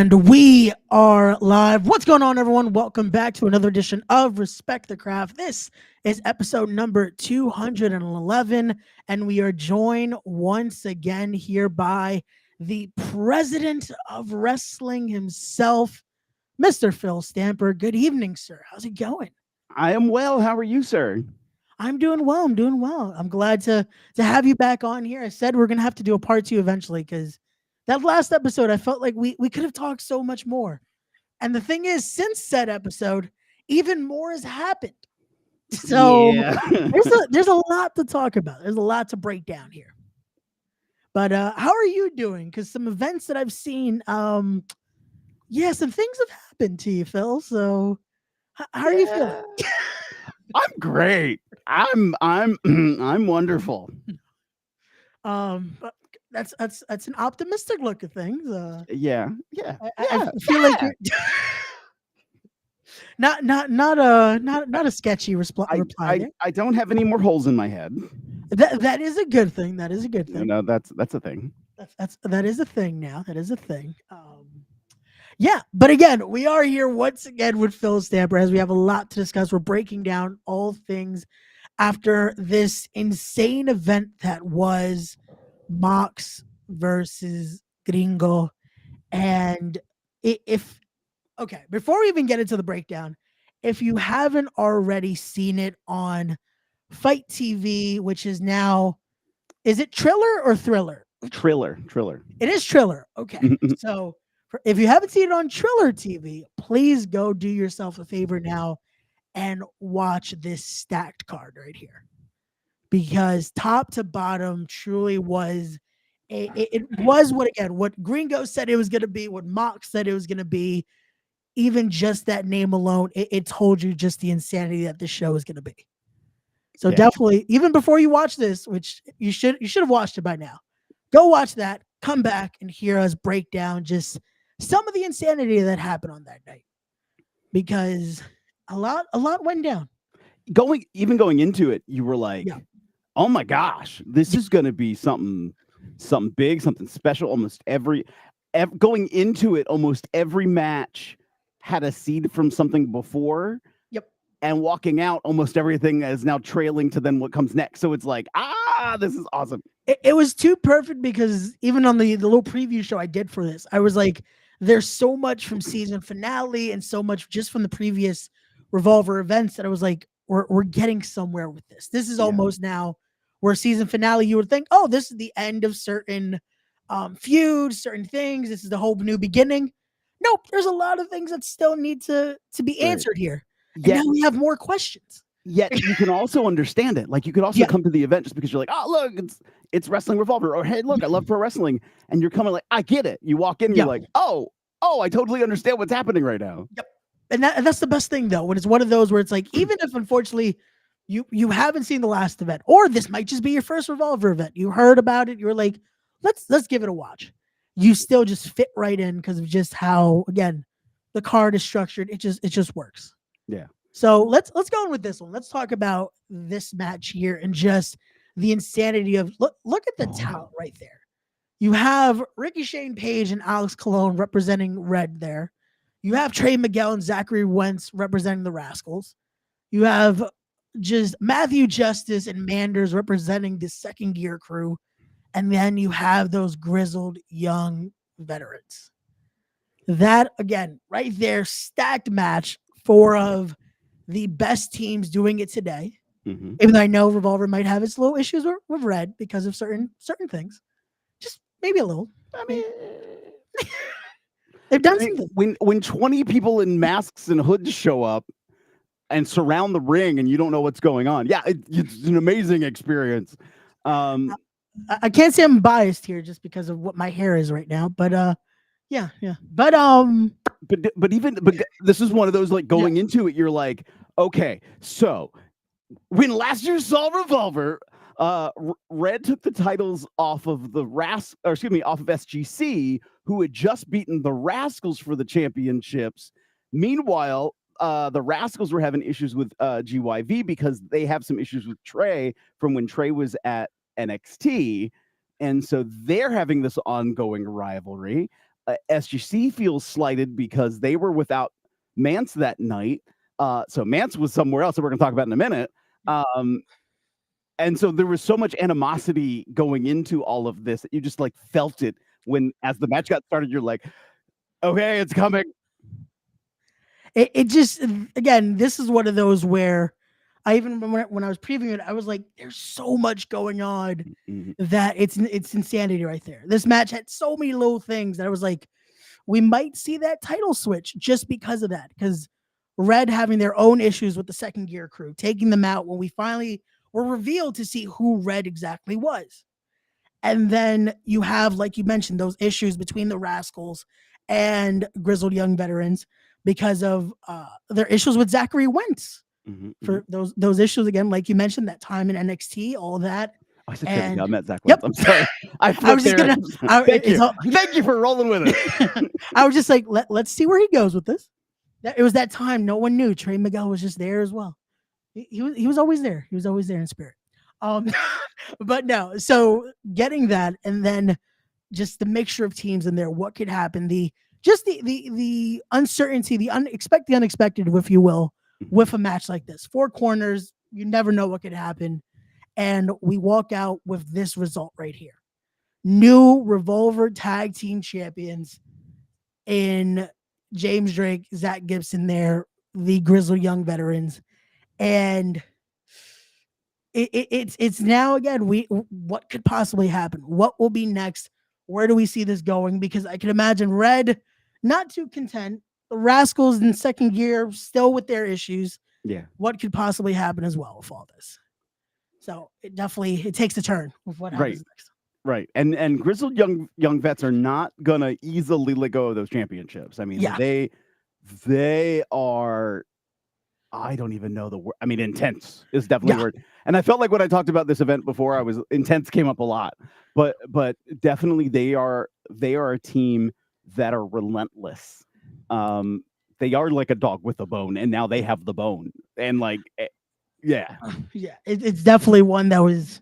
And we are live. What's going on, everyone? Welcome back to another edition of Respect the Craft. This is episode number 211, and we are joined once again here by the president of wrestling himself, Mr. Phil Stamper. Good evening, sir. How's it going? I am well. How are you, sir? I'm doing well. I'm glad to have you back on here. I said we're gonna have to do a part 2 eventually because that last episode I felt like we could have talked so much more. And the thing is, since said episode, even more has happened. So Yeah. there's a lot to talk about. There's a lot to break down here. But how are you doing? Because some events that I've seen, yeah, some things have happened to you, Phil. So how are you feeling? I'm great. I'm I'm wonderful. But that's an optimistic look at things. Yeah. I feel like you're not a sketchy reply there. I don't have any more holes in my head. That is a good thing. That is a good thing. No, that's a thing. That is a thing now. That is a thing. Yeah, but again, we are here once again with Phil Stamper as we have a lot to discuss. We're breaking down all things after this insane event that was Mox versus Gringo. And if okay, before we even get into the breakdown, if you haven't already seen it on Fight TV, which is now, is it Triller or Thriller? Triller. It is Triller. Okay. So if you haven't seen it on Triller TV, please go do yourself a favor now and watch this stacked card right here. Because top to bottom truly was it was what Gringo said it was going to be, what Mox said it was going to be. Even just that name alone, it told you just the insanity that this show is going to be. So definitely, even before you watch this, which you should have watched it by now, go watch that, come back and hear us break down just some of the insanity that happened on that night. Because a lot went down. Going into it, you were like, oh my gosh, this is going to be something big, something special. Almost every going into it, almost every match had a seed from something before. Yep. And walking out, almost everything is now trailing to then what comes next. So it's like, this is awesome. It was too perfect because even on the little preview show I did for this, I was like, there's so much from season finale and so much just from the previous Revolver events that I was like, we're getting somewhere with this. This is almost now where season finale, you would think, oh, this is the end of certain feuds, certain things. This is the whole new beginning. Nope, there's a lot of things that still need to be answered here. And now we have more questions. Yet you can also understand it. Like you could also come to the event just because you're like, oh, look, it's Wrestling Revolver. Or hey, look, I love pro wrestling. And you're coming like, I get it. You walk in, you're like, oh, I totally understand what's happening right now. Yep. And that's the best thing though, when it's one of those where it's like, even if unfortunately you haven't seen the last event, or this might just be your first Revolver event, you heard about it, you're like, let's give it a watch. You still just fit right in because of just how, again, the card is structured. It just works. Yeah. So let's go in with this one. Let's talk about this match here and just the insanity of look at the talent right there. You have Ricky Shane Page and Alex Colon representing Red there. You have Trey Miguel and Zachary Wentz representing the Rascals. You have just Matthew Justice and Manders representing the Second Gear crew. And then you have those grizzled young veterans. That, again, right there, stacked match, 4 of the best teams doing it today. Mm-hmm. Even though I know Revolver might have its little issues with Red because of certain things. Just maybe a little. I mean, they've done something. When 20 people in masks and hoods show up and surround the ring and you don't know what's going on. Yeah, it's an amazing experience. I can't say I'm biased here just because of what my hair is right now, but yeah. But this is one of those like going into it, you're like, okay, so when last year saw Revolver, Red took the titles off of off of SGC, who had just beaten the Rascals for the championships. Meanwhile, the Rascals were having issues with GYV because they have some issues with Trey from when Trey was at NXT. And so they're having this ongoing rivalry. SGC feels slighted because they were without Mance that night. So Mance was somewhere else that we're going to talk about in a minute. And so there was so much animosity going into all of this that you just like felt it when, as the match got started, you're like, okay, it's coming. It just, again, this is one of those where I even remember when I was previewing it, I was like, there's so much going on that it's insanity right there. This match had so many little things that I was like, we might see that title switch just because of that. Because Red having their own issues with the second gear crew, taking them out when we finally were revealed to see who Red exactly was. And then you have, like you mentioned, those issues between the Rascals and Grizzled Young Veterans because of their issues with Zachary Wentz. For those issues, again, like you mentioned, that time in NXT, all that. I said Chevy. I met Zach Wentz. I'm sorry. I was just gonna. Thank you. Thank you for rolling with it. I was just like, let's see where he goes with this. It was that time no one knew Trey Miguel was just there as well. He was always there. He was always there in spirit. But no. So getting that, and then just the mixture of teams in there, what could happen? The uncertainty, the unexpected, if you will, with a match like this. 4 corners, you never know what could happen. And we walk out with this result right here. New Revolver tag team champions in James Drake, Zach Gibson there, the Grizzled Young Veterans. And it's now, again, what could possibly happen? What will be next? Where do we see this going? Because I can imagine Red not too content. The Rascals in second gear still with their issues. Yeah. What could possibly happen as well with all this? So it takes a turn with what happens next. Right. And Grizzled young vets are not gonna easily let go of those championships. I mean, they are, I don't even know the word. I mean, intense is definitely the word. And I felt like when I talked about this event before, intense came up a lot. But definitely they are a team that are relentless. They are like a dog with a bone, and now they have the bone. And like, it's definitely one that was.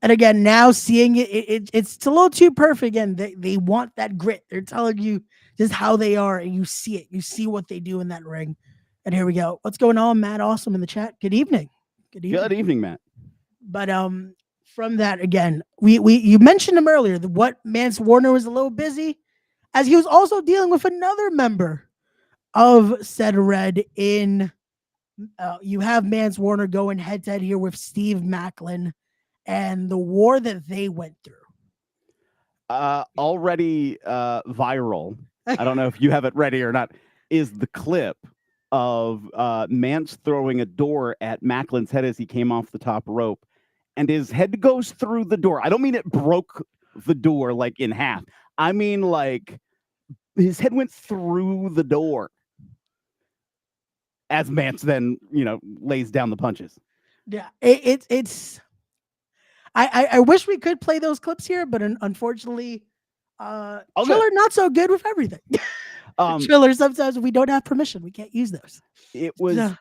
And again, now seeing it's a little too perfect. Again, they want that grit. They're telling you just how they are, and you see it. You see what they do in that ring. And here we go. What's going on, Matt? Awesome in the chat. Good evening. Good evening, Matt. But from that, again, you mentioned him earlier. What Mance Warner was a little busy, as he was also dealing with another member of said Red in. You have Mance Warner going head to head here with Steve Macklin and the war that they went through. Already viral. I don't know if you have it ready or not. Is the clip of Mance throwing a door at Macklin's head as he came off the top rope, and his head goes through the door. I don't mean it broke the door like in half. I mean like his head went through the door as Mance then, lays down the punches. Yeah, it's. I wish we could play those clips here, but unfortunately, Triller not so good with everything. Triller, sometimes we don't have permission, we can't use those. It was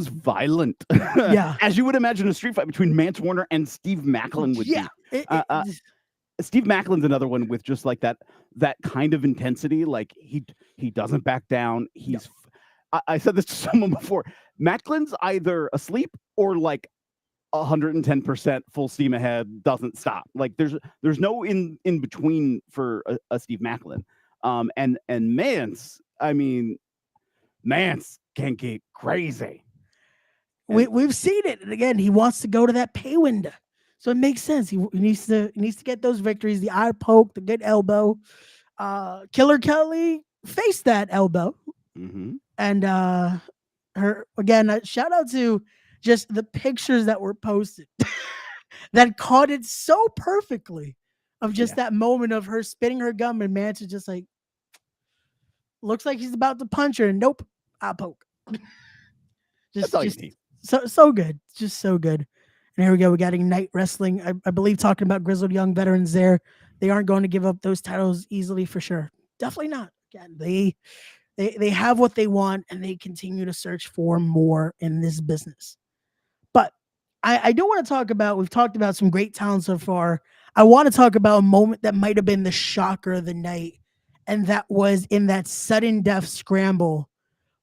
violent. Yeah, as you would imagine a street fight between Mance Warner and Steve Macklin would be. Steve Macklin's another one with just like that kind of intensity. Like he doesn't back down. I said this to someone before. Macklin's either asleep or like 110% full steam ahead, doesn't stop. Like there's no in between for a Steve Macklin. And Mance, I mean, Mance can get crazy. We've seen it, and again, he wants to go to that pay window, so it makes sense. He needs to get those victories, the eye poke, the good elbow. Killer Kelly faced that elbow, and her again. Shout out to just the pictures that were posted that caught it so perfectly of just that moment of her spitting her gum, and Mance is just like, looks like he's about to punch her, and nope, eye poke. just so good, just so good. And here we go. We got Ignite Wrestling. I believe talking about Grizzled Young Veterans there. They aren't going to give up those titles easily for sure. Definitely not. Again, they have what they want, and they continue to search for more in this business. But I do want to talk about. We've talked about some great talent so far. I want to talk about a moment that might have been the shocker of the night, and that was in that sudden death scramble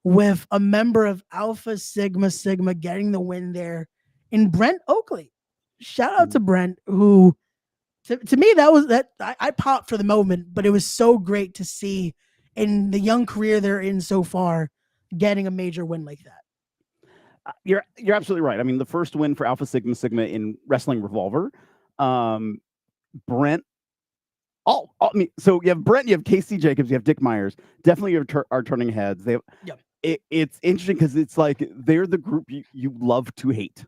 with a member of Alpha Sigma Sigma getting the win there in Brent Oakley. Shout out to Brent, who to me that was that I popped for the moment, but it was so great to see in the young career they're in so far getting a major win like that. You're absolutely right. I mean, the first win for Alpha Sigma Sigma in Wrestling Revolver. Brent. I mean, so you have Brent, you have Casey Jacobs, you have Dick Myers. Definitely are turning heads. They have, Yep. It's interesting because it's like they're the group you love to hate,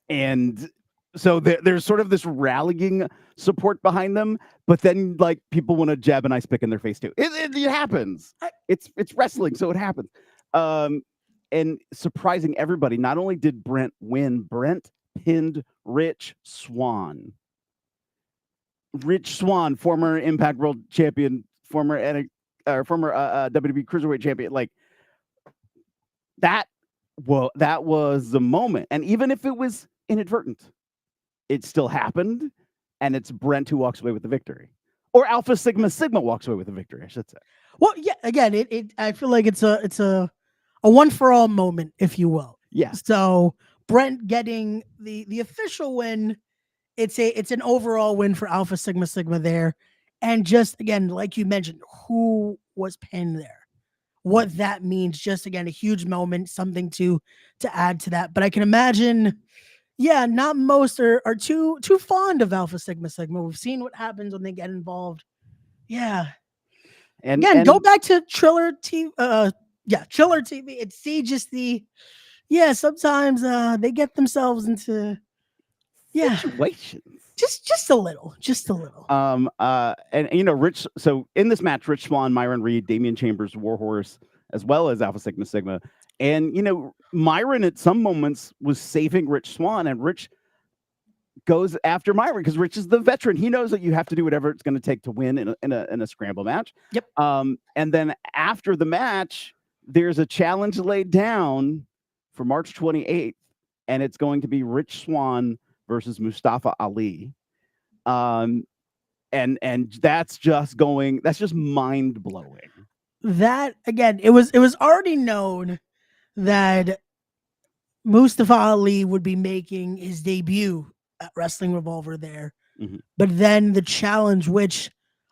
and so there's sort of this rallying support behind them. But then like people want to jab an ice pick in their face too. It happens. It's wrestling, so it happens. And surprising everybody, not only did Brent win, Brent pinned Rich Swann. Rich Swann, former Impact World Champion, former WWE Cruiserweight Champion, like that. Well, that was the moment, and even if it was inadvertent, it still happened, and it's Brent who walks away with the victory, or Alpha Sigma Sigma walks away with the victory, I should say. Well, yeah. Again, it I feel like it's a one for all moment, if you will. Yeah. So Brent getting the official win. It's an overall win for Alpha Sigma Sigma there, and just again, like you mentioned, who was pinned there, what that means. Just again, a huge moment, something to add to that. But I can imagine, yeah, not most are too fond of Alpha Sigma Sigma. We've seen what happens when they get involved. Yeah. And again, go back to Triller TV. Triller TV and see just sometimes they get themselves into situations. Just a little. And you know, Rich. So in this match, Rich Swann, Myron Reed, Damian Chambers, Warhorse, as well as Alpha Sigma Sigma, and you know, Myron at some moments was saving Rich Swann, and Rich goes after Myron because Rich is the veteran. He knows that you have to do whatever it's going to take to win in a scramble match. Yep. And then after the match, there's a challenge laid down for March 28th, and it's going to be Rich Swann versus Mustafa Ali. And that's just mind blowing. That again, it was already known that Mustafa Ali would be making his debut at Wrestling Revolver there. Mm-hmm. But then the challenge, which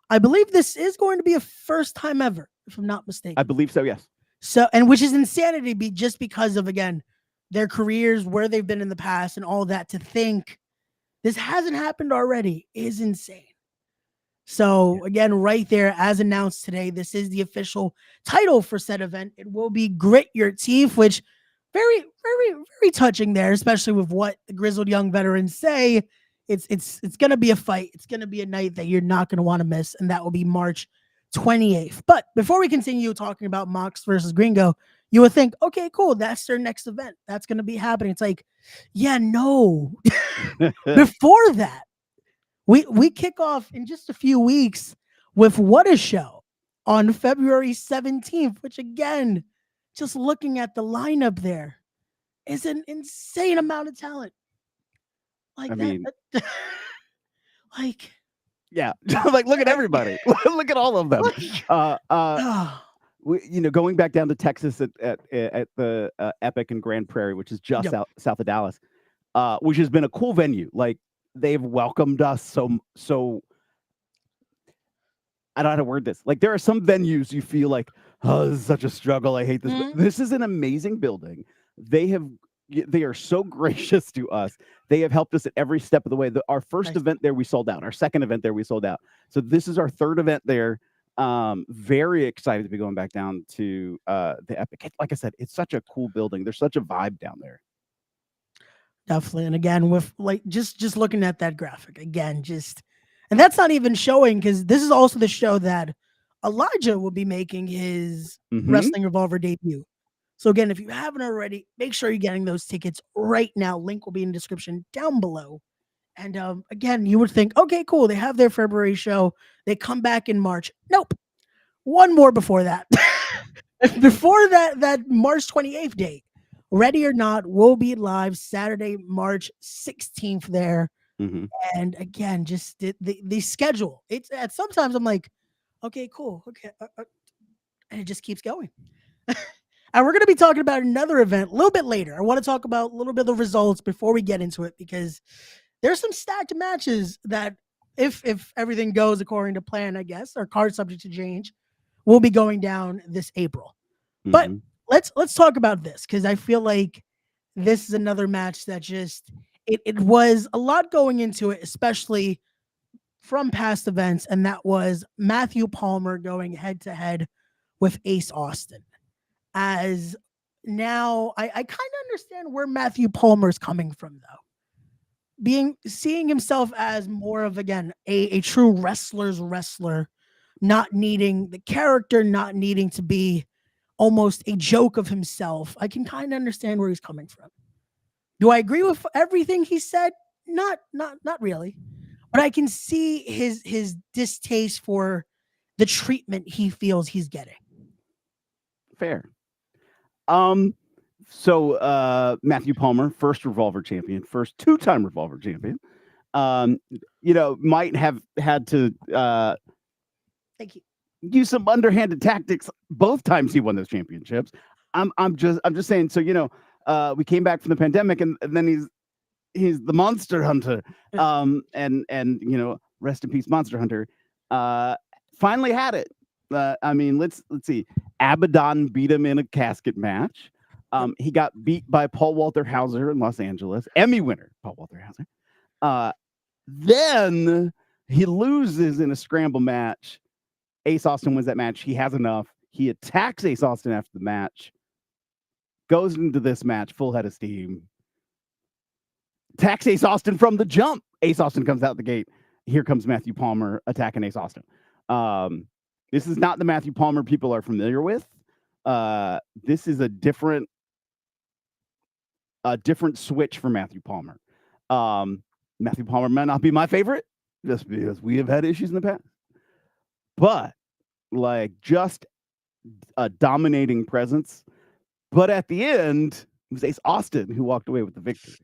I believe this is going to be a first time ever, if I'm not mistaken. I believe so, yes. So, and which is insanity just because of, again, their careers, where they've been in the past and all that. To think this hasn't happened already is insane. So again, right there, as announced today, this is the official title for said event. It will be Grit Your Teeth, which very, very, very touching there, especially with what the grizzled young veterans say. It's gonna be a fight. It's gonna be a night that you're not gonna want to miss, and that will be March 28th. But before we continue talking about Mox versus Gringo, you would think, okay, cool, that's their next event. That's gonna be happening. It's like, yeah, no. Before that, we kick off in just a few weeks with What a Show on February 17th, which again, just looking at the lineup there, is an insane amount of talent. Like like, yeah, like look at everybody. Look at all of them. Going back down to Texas at the Epic and Grand Prairie, which is just south of Dallas, which has been a cool venue. Like they've welcomed us so. I don't know how to word this. Like there are some venues you feel like, oh, this is such a struggle. I hate this. Mm-hmm. This is an amazing building. They are so gracious to us. They have helped us at every step of the way. Our first event there, we sold out. Our second event there, we sold out. So this is our third event there. Very excited to be going back down to the Epic. Like I said, it's such a cool building. There's such a vibe down there. Definitely. And again, with like just looking at that graphic again, and that's not even showing, because this is also the show that Elijah will be making his Wrestling Revolver debut. So again, if you haven't already, make sure you're getting those tickets right now. Link will be in the description down below. And again, you would think, okay, cool. They have their February show. They come back in March. Nope. One more before that. Before that March 28th date, Ready or Not will be live Saturday, March 16th there. Mm-hmm. And again, just the schedule. It's at sometimes I'm like, okay, cool, okay, and it just keeps going. And we're going to be talking about another event a little bit later. I want to talk about a little bit of the results before we get into it because there's some stacked matches that, if everything goes according to plan, I guess, or card subject to change, will be going down this April. But Mm-hmm. let's talk about this because I feel like this is another match that just it was a lot going into it, especially from past events, and that was Matthew Palmer going head to head with Ace Austin. As now, I kind of understand where Matthew Palmer's coming from, though. Seeing himself as more of, again, a true wrestler's wrestler, not needing the character, not needing to be almost a joke of himself. I can kind of understand where he's coming from. Do I agree with everything he said? Not really. But I can see his distaste for the treatment he feels he's getting. Fair. So Matthew Palmer, first Revolver champion, first two-time Revolver champion. Might have had to Thank you. use some underhanded tactics both times he won those championships. I'm just saying. So we came back from the pandemic, and then he's the Monster Hunter. And rest in peace, Monster Hunter. Finally had it. Let's see. Abaddon beat him in a casket match. He got beat by Paul Walter Hauser in Los Angeles. Emmy winner, Paul Walter Hauser. Then he loses in a scramble match. Ace Austin wins that match. He has enough. He attacks Ace Austin after the match. Goes into this match full head of steam. Attacks Ace Austin from the jump. Ace Austin comes out the gate. Here comes Matthew Palmer attacking Ace Austin. This is not the Matthew Palmer people are familiar with. This is a different switch for Matthew Palmer. Matthew Palmer might not be my favorite, just because we have had issues in the past. But just a dominating presence. But at the end, it was Ace Austin who walked away with the victory.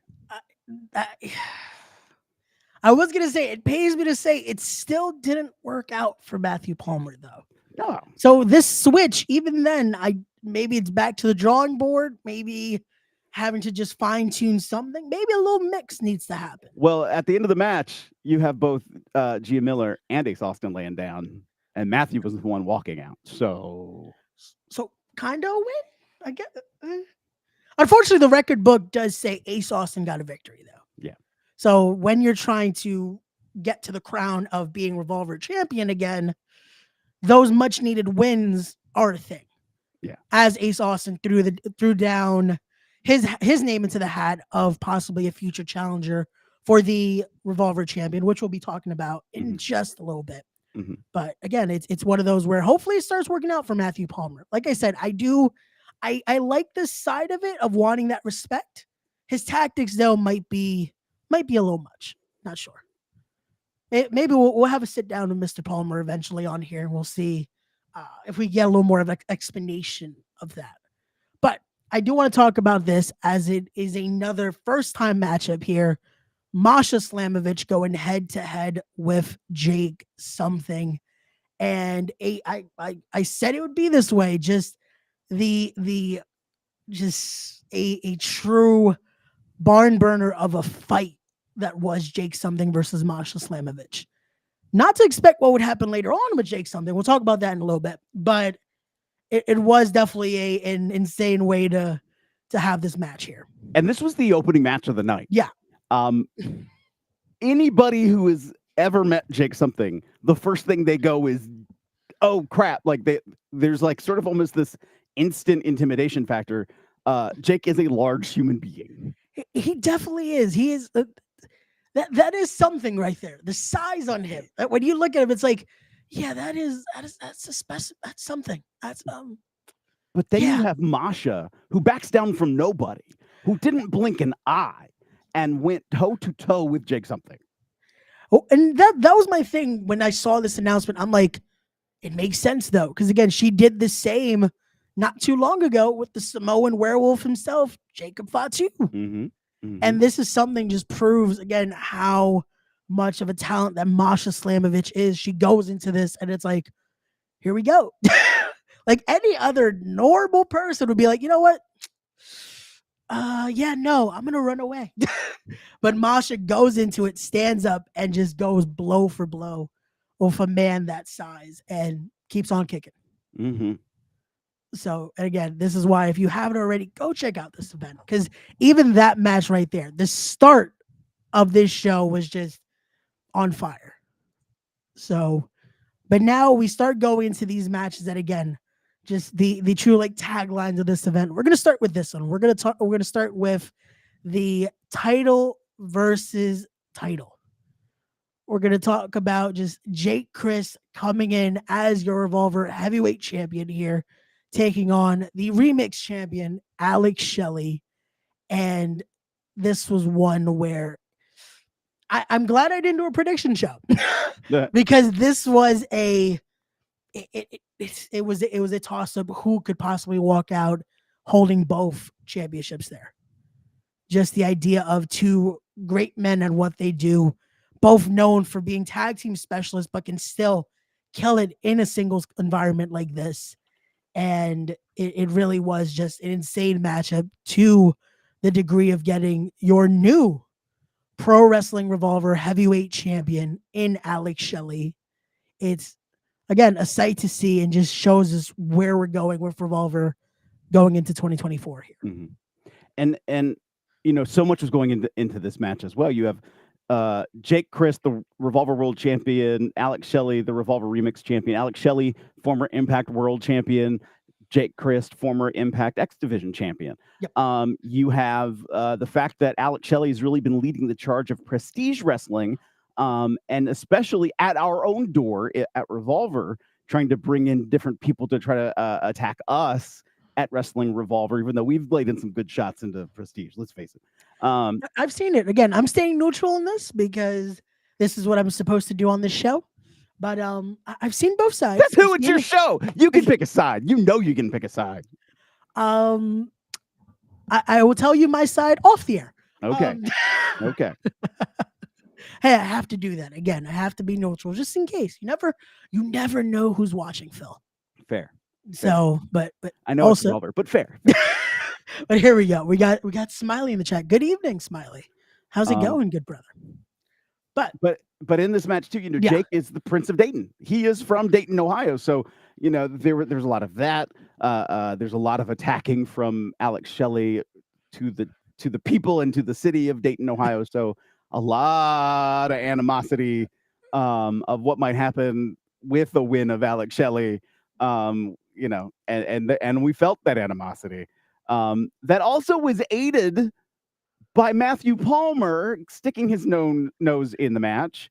I was going to say, it pains me to say it still didn't work out for Matthew Palmer, though. No. So this switch, even then, maybe it's back to the drawing board. Maybe having to just fine tune something. Maybe a little mix needs to happen. Well, at the end of the match, you have both Gia Miller and Ace Austin laying down, and Matthew was the one walking out. So kind of a win, I guess. Unfortunately, the record book does say Ace Austin got a victory, though. Yeah. So when you're trying to get to the crown of being Revolver champion again, those much needed wins are a thing. Yeah. As Ace Austin threw down his name into the hat of possibly a future challenger for the Revolver champion, which we'll be talking about in just a little bit. Mm-hmm. But again, it's one of those where hopefully it starts working out for Matthew Palmer. Like I said, I like this side of it of wanting that respect. His tactics, though, might be a little much. Not sure. Maybe we'll have a sit down with Mr. Palmer eventually on here, and we'll see if we get a little more of an explanation of that. But I do want to talk about this as it is another first-time matchup here. Masha Slamovich going head-to-head with Jake something. And I said it would be this way, just a true barn burner of a fight that was Jake something versus Masha Slamovich. Not to expect what would happen later on with Jake something. We'll talk about that in a little bit, but it was definitely an insane way to have this match here. And this was the opening match of the night. Yeah. Anybody who has ever met Jake something, the first thing they go is, oh crap. There's sort of almost this instant intimidation factor. Jake is a large human being. He definitely is. He is. That is something right there. The size on him. When you look at him, it's like, yeah, that's something. That's But then you have Masha, who backs down from nobody, who didn't blink an eye, and went toe to toe with Jake something. Oh, and that was my thing when I saw this announcement. I'm like, it makes sense though, because again, she did the same not too long ago with the Samoan werewolf himself, Jacob Fatu. And this is something just proves again how much of a talent that Masha Slamovich is. She goes into this and it's like, here we go. Like any other normal person would be like, you know what? Yeah, no, I'm gonna run away. But Masha goes into it, stands up, and just goes blow for blow with a man that size and keeps on kicking. So, and again, this is why if you haven't already, go check out this event, because even that match right there, the start of this show was just on fire. So, but now we start going into these matches that again, just the true like taglines of this event. We're gonna start with this one. We're gonna start with the title versus title. We're gonna talk about just Jake Chris coming in as your Revolver heavyweight champion here, taking on the remix champion Alex Shelley. And this was one where I'm glad I didn't do a prediction show because this was it was a toss up who could possibly walk out holding both championships there. Just the idea of two great men and what they do, both known for being tag team specialists, but can still kill it in a singles environment like this. And it really was just an insane matchup to the degree of getting your new Pro Wrestling Revolver heavyweight champion in Alex Shelley. It's again a sight to see and just shows us where we're going with Revolver going into 2024 here. And you know, so much was going into this match as well. You have Jake Chris, the Revolver World Champion, Alex Shelley, the Revolver Remix Champion. Alex Shelley, former Impact World Champion. Jake Chris, former Impact X Division Champion. Yep. You have the fact that Alex Shelley has really been leading the charge of prestige wrestling, and especially at our own door at Revolver, trying to bring in different people to try to attack us at Wrestling Revolver, even though we've laid in some good shots into prestige. Let's face it. I've seen it. Again, I'm staying neutral in this because this is what I'm supposed to do on this show. But I've seen both sides. That's who it's your show. You can pick a side. You know you can pick a side. I will tell you my side off the air. Okay. Okay. Hey, I have to do that. Again, I have to be neutral just in case. You never know who's watching, Phil. Fair. So, but I know also, it's Revolver, but fair. But here we go. We got Smiley in the chat. Good evening, Smiley. How's it going, good brother? But in this match too, you know, Yeah. Jake is the Prince of Dayton. He is from Dayton, Ohio. So, you know, there's a lot of that. There's a lot of attacking from Alex Shelley to the people and to the city of Dayton, Ohio. So a lot of animosity of what might happen with the win of Alex Shelley. You know, and we felt that animosity. That also was aided by Matthew Palmer sticking his nose in the match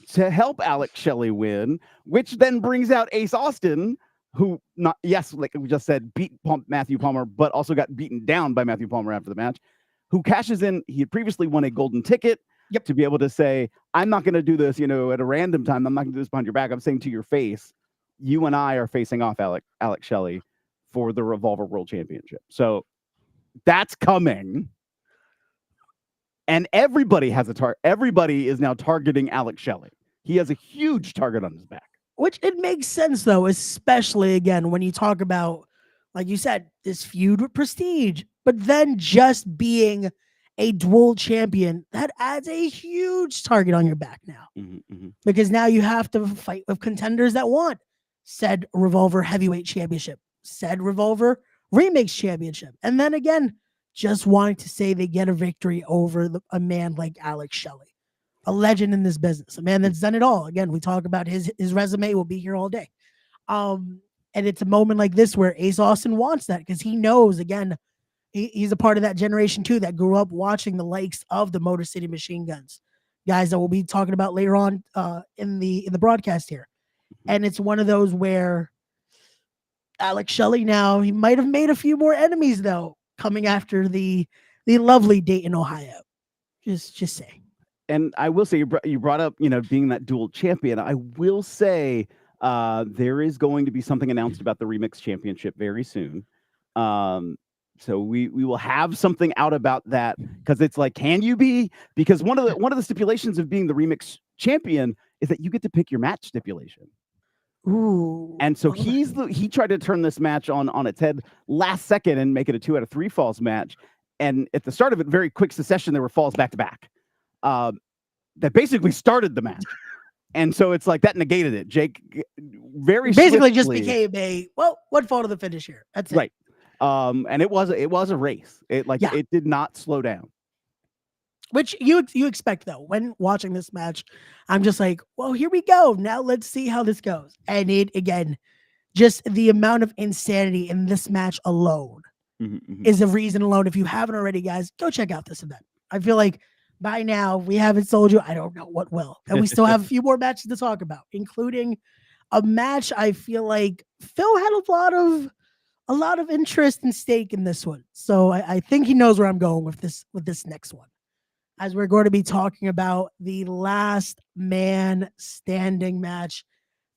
to help Alex Shelley win, which then brings out Ace Austin, who like we just said, beat Matthew Palmer, but also got beaten down by Matthew Palmer after the match, who cashes in. He had previously won a golden ticket to be able to say, I'm not going to do this, you know, at a random time. I'm not going to do this behind your back. I'm saying to your face, you and I are facing off Alex Shelley for the Revolver World Championship. So that's coming. And everybody has everybody is now targeting Alex Shelley. He has a huge target on his back. Which it makes sense though, especially again when you talk about, like you said, this feud with Prestige, but then just being a dual champion, that adds a huge target on your back now. Because now you have to fight with contenders that want said Revolver Heavyweight Championship, said Revolver Remix Championship, and then again, just wanting to say they get a victory over a man like Alex Shelley, a legend in this business, a man that's done it all. Again, we talk about his resume. We'll be here all day. And it's a moment like this where Ace Austin wants that because he knows, again, he's a part of that generation too that grew up watching the likes of the Motor City Machine Guns, guys that we'll be talking about later on in the broadcast here. And it's one of those where Alex Shelley now, he might have made a few more enemies though, coming after the lovely Dayton, Ohio. Just saying. And I will say, you brought up, you know, being that dual champion. I will say, There is going to be something announced about the Remix Championship very soon. So we will have something out about that, because it's like, can you be? Because one of the stipulations of being the Remix champion is that you get to pick your match stipulation. Ooh. And so Okay. he tried to turn this match on its head last second and make it a 2 out of 3 falls match. And at the start of it, very quick succession, there were falls back to back. That basically started the match. And so it's like that negated it. Jake very Basically just swiftly, became what fall to the finish here. That's it. right. And it was a race. It did not slow down. Which you expect, though, when watching this match. I'm just like, well, here we go. Now let's see how this goes. And it, again, just the amount of insanity in this match alone is a reason alone. If you haven't already, guys, go check out this event. I feel like by now we haven't sold you. I don't know what will. And we still have a few more matches to talk about, including a match I feel like Phil had a lot of interest and stake in this one. So I think he knows where I'm going with this next one, as we're going to be talking about the last man standing match.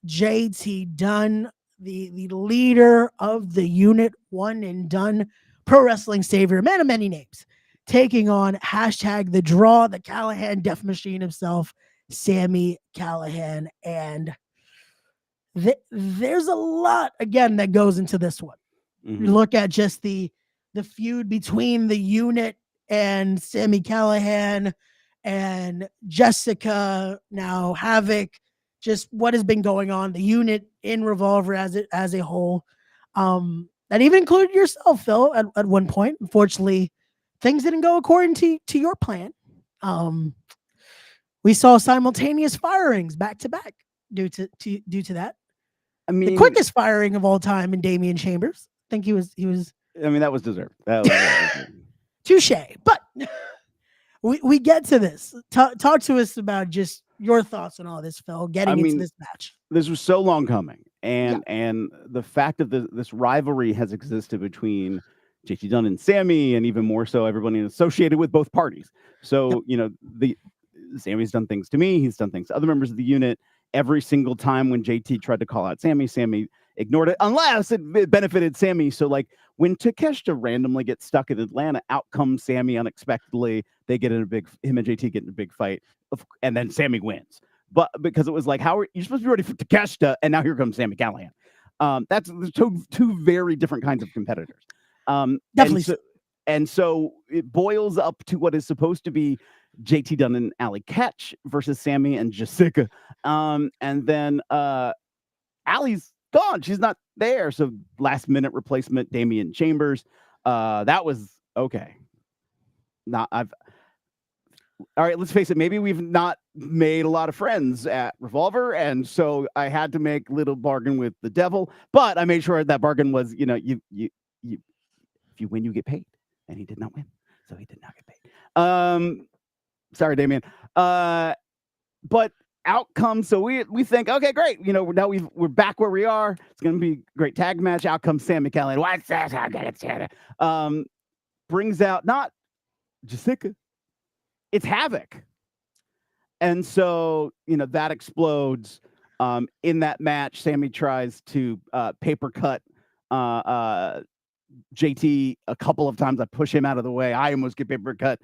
JT Dunn, the leader of the unit, one and done pro wrestling savior, man of many names, taking on #the draw, the Callahan Death Machine himself, Sami Callahan. And there's a lot, again, that goes into this one. You look at just the feud between the unit and Sami Callahan and Jessica, now Havoc, just what has been going on, the unit in Revolver as a whole. That even included yourself, Phil, at one point. Unfortunately, things didn't go according to your plan. We saw simultaneous firings back to back due to that. I mean, the quickest firing of all time in Damian Chambers. I think he was. I mean, that was deserved. Touche. But we get to this. Talk to us about just your thoughts on all this, Phil, getting into this match. This was so long coming. And the fact that this rivalry has existed between JT Dunn and Sami, and even more so everybody associated with both parties. So, Sami's done things to me. He's done things to other members of the unit. Every single time when JT tried to call out Sami ignored it, unless it benefited Sami. So, like, when Takeshita randomly gets stuck in Atlanta, out comes Sami unexpectedly. They get in him and JT get in a big fight, and then Sami wins. But because it was like, you're supposed to be ready for Takeshita, and now here comes Sami Callahan. That's two very different kinds of competitors. Definitely. And so it boils up to what is supposed to be JT Dunn and Allie Ketch versus Sami and Jessica. And then Allie's gone. She's not there. So last minute replacement, Damian Chambers. That was okay. All right, let's face it. Maybe we've not made a lot of friends at Revolver, and so I had to make little bargain with the devil. But I made sure that bargain was, if you win, you get paid, and he did not win, so he did not get paid. Sorry, Damian. But out comes, so we think, okay, great. Now we're back where we are. It's gonna be a great tag match. Out comes Sami Callahan. What's that? How good it's Santa. Brings out not Jessica. It's Havoc. And so, that explodes. In that match, Sami tries to paper cut JT a couple of times. I push him out of the way. I almost get paper cut.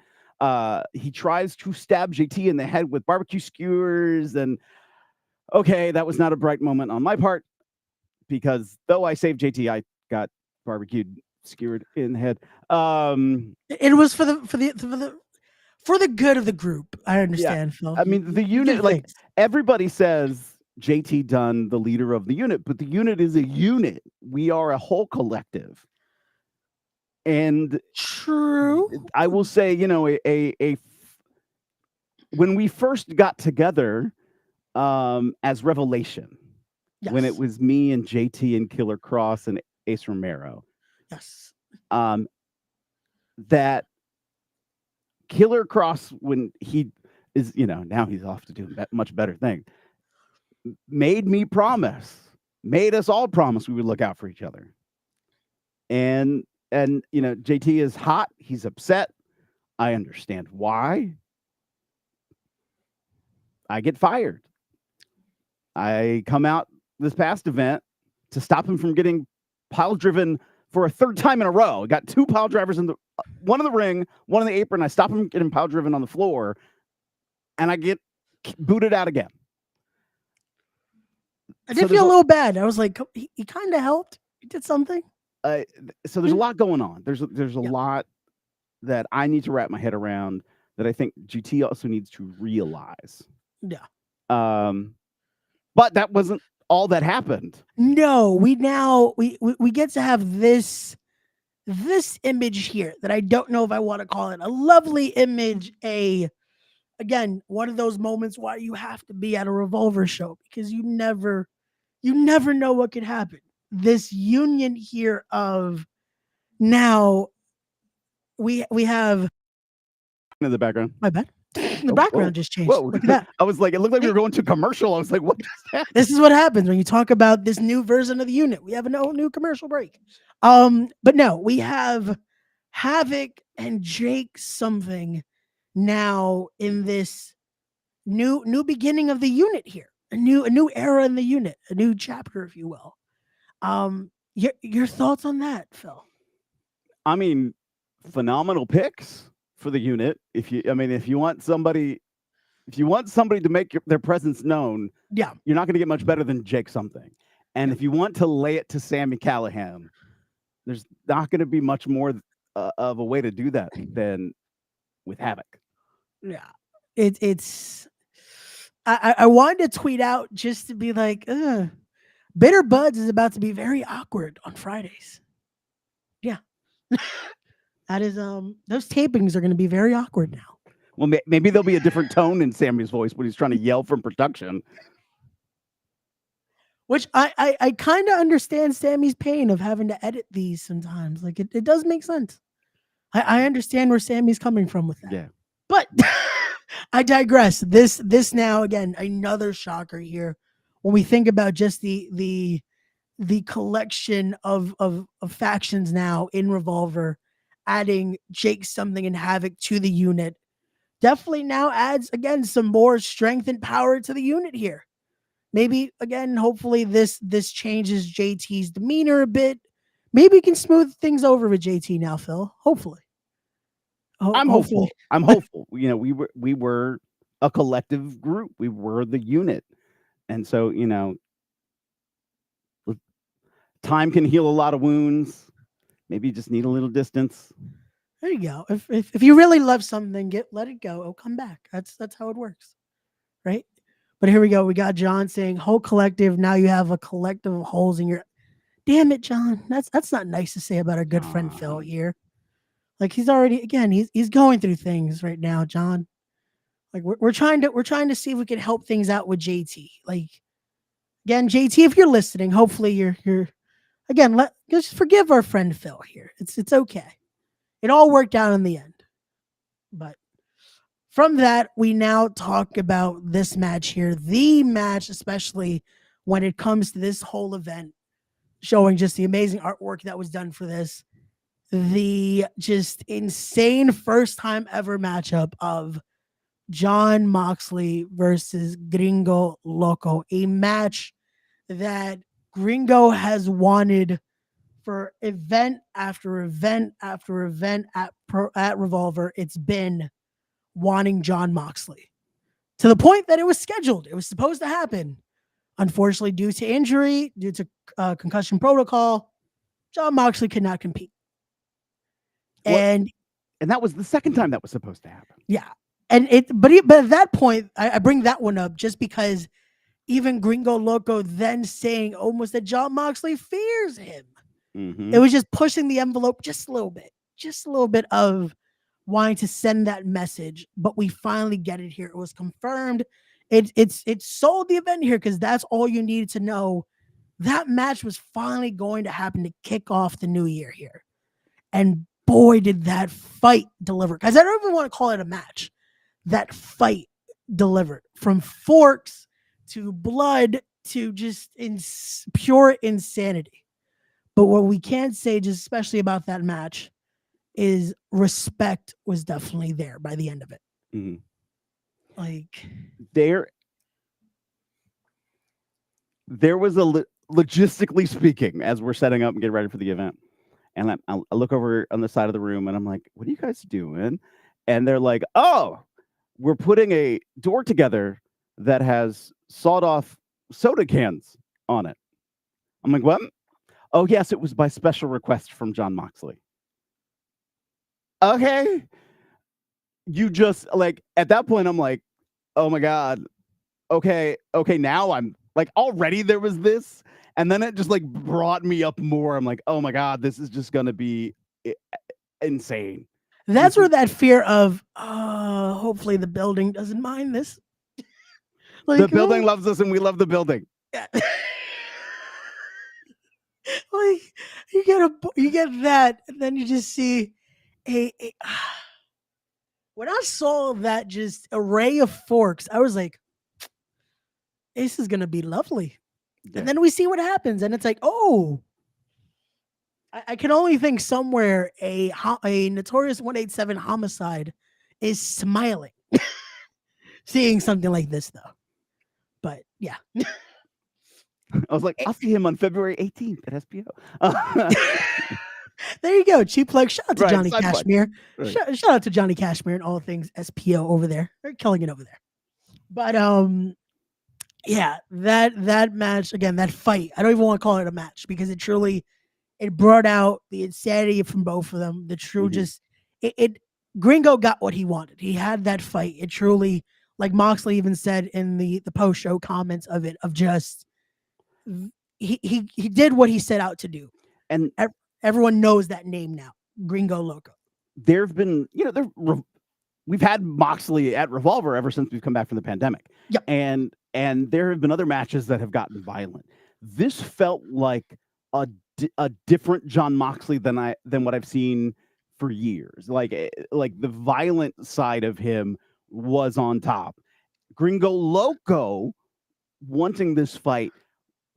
He tries to stab JT in the head with barbecue skewers. And okay, that was not a bright moment on my part, because though I saved JT, I got barbecued skewered in the head. It was for the good of the group. I understand, Phil. I mean, the unit, like, everybody says JT Dunn, the leader of the unit, but the unit is a unit. We are a whole collective. And true, I will say, when we first got together as Revelation, when it was me and JT and Killer Cross and Ace Romero, that Killer Cross, when he is, now he's off to do a much better thing, made us all promise we would look out for each other. And JT is hot. He's upset. I understand why. I get fired. I come out this past event to stop him from getting pile driven for a third time in a row. I got 2 pile drivers in the one in the ring, one in the apron. I stop him getting pile driven on the floor, and I get booted out again. I did feel a little bad. I was like, he kind of helped. He did something. So there's a lot going on. There's a lot that I need to wrap my head around that I think GT also needs to realize. Yeah. But that wasn't all that happened. No, we get to have this image here that I don't know if I want to call it a lovely image. Again, one of those moments why you have to be at a Revolver show because you never know what could happen. This union here of now we have in the background. My bad. The background just changed. Whoa. Look at that. I was like, it looked like we were going to commercial. I was like, what is that? This is what happens when you talk about this new version of the unit. We have a new commercial break. But no, we have Havoc and Jake something now in this new beginning of the unit here. A new era in the unit, a new chapter, if you will. Your thoughts on that, Phil? I mean, phenomenal picks for the unit. If you want somebody to make their presence known, yeah, you're not going to get much better than Jake something. And if you want to lay it to Sami Callihan, there's not going to be much more of a way to do that than with Havoc. Yeah, it's. I wanted to tweet out just to be like, Bitter Buds is about to be very awkward on Fridays. Yeah. That is those tapings are going to be very awkward now. Well, maybe there'll be a different tone in Sammy's voice when he's trying to yell from production. Which I kind of understand Sammy's pain of having to edit these sometimes. Like it does make sense. I understand where Sammy's coming from with that. Yeah. But I digress. This now again another shocker here when we think about just the collection of factions now in Revolver. Adding Jake something and Havoc to the unit definitely now adds again some more strength and power to the unit here. Maybe again, hopefully this changes JT's demeanor a bit. Maybe we can smooth things over with JT now, Phil. Hopefully. I'm hopeful. I'm hopeful. We were a collective group. We were the unit, and so time can heal a lot of wounds. Maybe you just need a little distance. There you go. If you really love something, let it go. It'll come back. That's how it works, right? But here we go. We got John saying whole collective. Now you have a collective of holes in your. Damn it, John. That's not nice to say about our good friend Phil here. Like he's already he's going through things right now, John. Like we're trying to see if we can help things out with JT. Like again, JT, if you're listening, hopefully you're. Again, just forgive our friend Phil here. It's okay. It all worked out in the end. But from that, we now talk about this match here. The match, especially when it comes to this whole event, showing just the amazing artwork that was done for this. The just insane first time ever matchup of Jon Moxley versus Gringo Loco. A match that Gringo has wanted for event after event after event at Revolver. It's been wanting Jon Moxley to the point that it was scheduled. It was supposed to happen. Unfortunately, due to injury, due to concussion protocol, Jon Moxley could not compete. And that was the second time that was supposed to happen. Yeah. But at that point, I bring that one up just because even Gringo Loco then saying almost that Jon Moxley fears him. Mm-hmm. It was just pushing the envelope just a little bit of wanting to send that message, but we finally get it here. It was confirmed. It sold the event here because that's all you needed to know. That match was finally going to happen to kick off the new year here. And boy, did that fight deliver. Because I don't even want to call it a match. That fight delivered from forks to blood to just pure insanity. But what we can say, just especially about that match, is respect was definitely there by the end of it. Mm-hmm. Like there was logistically speaking, as we're setting up and getting ready for the event, and I look over on the side of the room, and I'm like, "What are you guys doing?" And they're like, "Oh, we're putting a door together that has sawed off soda cans on it." I'm like, "What?" "Oh, yes, it was by special request from John Moxley." Okay. You just like at that point, I'm like, "Oh my God. Okay, now I'm like already there was this, and then it just like brought me up more. I'm like, oh my God, this is just gonna be insane. That's This where is that fear of, hopefully the building doesn't mind this. the Like, building loves us and we love the building. yeah. Like you get that, and then you just see a when I saw that just array of forks, I was like, this is gonna be lovely. Yeah. And then we see what happens, and it's like, oh, I can only think somewhere a notorious 187 homicide is smiling, seeing something like this though. But yeah. I was like, I'll see him on February 18th at SPO. There you go. Cheap plug. Shout out to Right, Johnny side plug. Cashmere. Right. Shout out to Johnny Cashmere and all things SPO over there. They're killing it over there. But yeah, that match again, that fight. I don't even want to call it a match because it brought out the insanity from both of them. The true just it Gringo got what he wanted. He had that fight. It truly, like Moxley even said in the post show comments of it, of just he did what he set out to do. And everyone knows that name now, Gringo Loco. There've been, we've had Moxley at Revolver ever since we've come back from the pandemic. Yep. And there have been other matches that have gotten violent. This felt like a different John Moxley than what I've seen for years. Like the violent side of him was on top. Gringo Loco wanting this fight,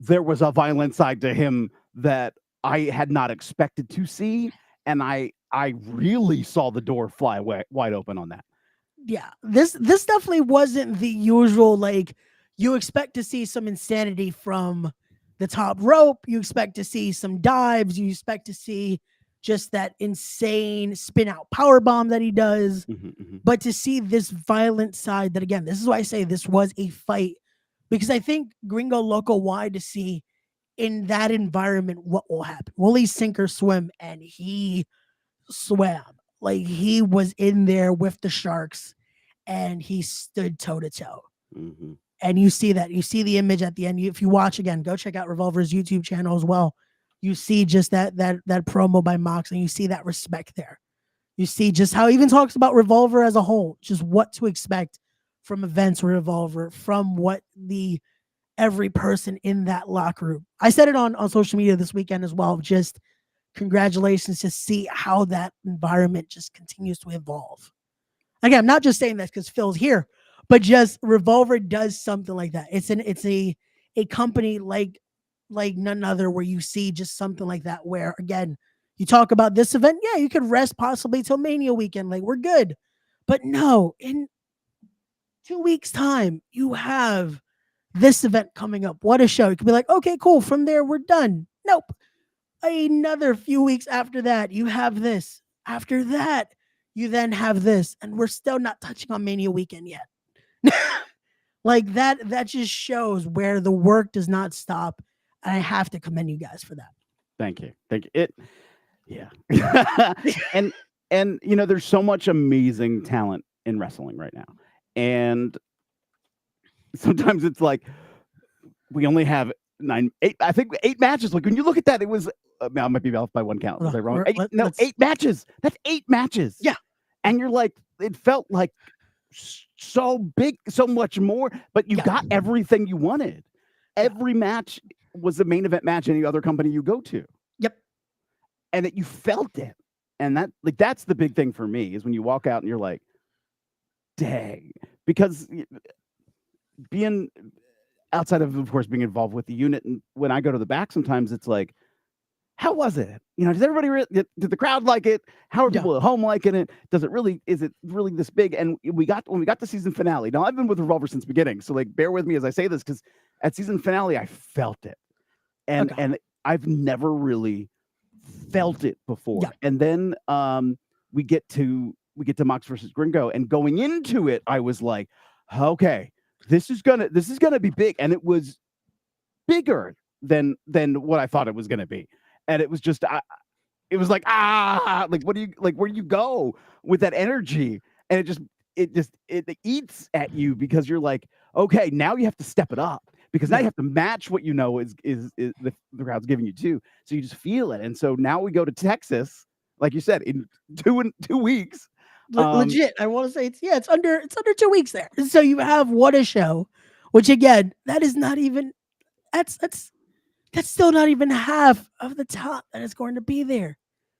there was a violent side to him that I had not expected to see, and I really saw the door fly wide open on that. Yeah, this definitely wasn't the usual, like, you expect to see some insanity from the top rope, you expect to see some dives, you expect to see just that insane spin out power bomb that he does. But to see this violent side, that again, this is why I say this was a fight, because I think Gringo Loco wanted to see in that environment what will happen. Will he sink or swim? And he swam. Like, he was in there with the sharks and he stood toe to toe. And you see that. You see the image at the end. If you watch again, go check out Revolver's YouTube channel as well. You see just that promo by Mox, and you see that respect there. You see just how he even talks about Revolver as a whole, just what to expect from events with Revolver, from what every person in that locker room. I said it on social media this weekend as well. Just congratulations to see how that environment just continues to evolve. Again, I'm not just saying that because Phil's here, but just Revolver does something like that. It's a company like none other, where you see just something like that, where again, you talk about this event, yeah, you could rest possibly till Mania weekend, like we're good. But no, in 2 weeks time, you have this event coming up. What a show. You could be like, okay, cool. From there, we're done. Nope. Another few weeks after that, you have this. After that, you then have this. And we're still not touching on Mania weekend yet. Like that just shows where the work does not stop. And I have to commend you guys for that. Thank you. Yeah. and there's so much amazing talent in wrestling right now. And sometimes it's like we only have 8 matches. Like when you look at that, it was I might be off by one count. Was I wrong? 8 matches. That's 8 matches. Yeah. And you're like, it felt like so big, so much more, but you got everything you wanted. Every match was the main event match any other company you go to. Yep. And that you felt it. And that's the big thing for me, is when you walk out and you're like, dang. Because being outside of course, being involved with the unit, and when I go to the back, sometimes it's like, how was it? Does everybody did the crowd like it? How are people at home liking it? Is it really this big? And when we got the season finale. Now I've been with Revolver since the beginning, so like bear with me as I say this, because at season finale, I felt it, and Okay. and I've never really felt it Yeah. before. And then we get to Mox versus Gringo, and going into it, I was like, okay, this is gonna be big, and it was bigger than what I thought it was gonna be, and it was just it was like like what do you like where do you go with that energy, and it eats at you because you're like, okay, now you have to step it up because now you Yeah. have to match what you know is the crowd's giving you too, so you just feel it. And so now we go to Texas, like you said, in 2 weeks. Legit. I want to say it's under 2 weeks there. So you have What a Show, which again, that is not even that's still not even half of the top that is going to be there.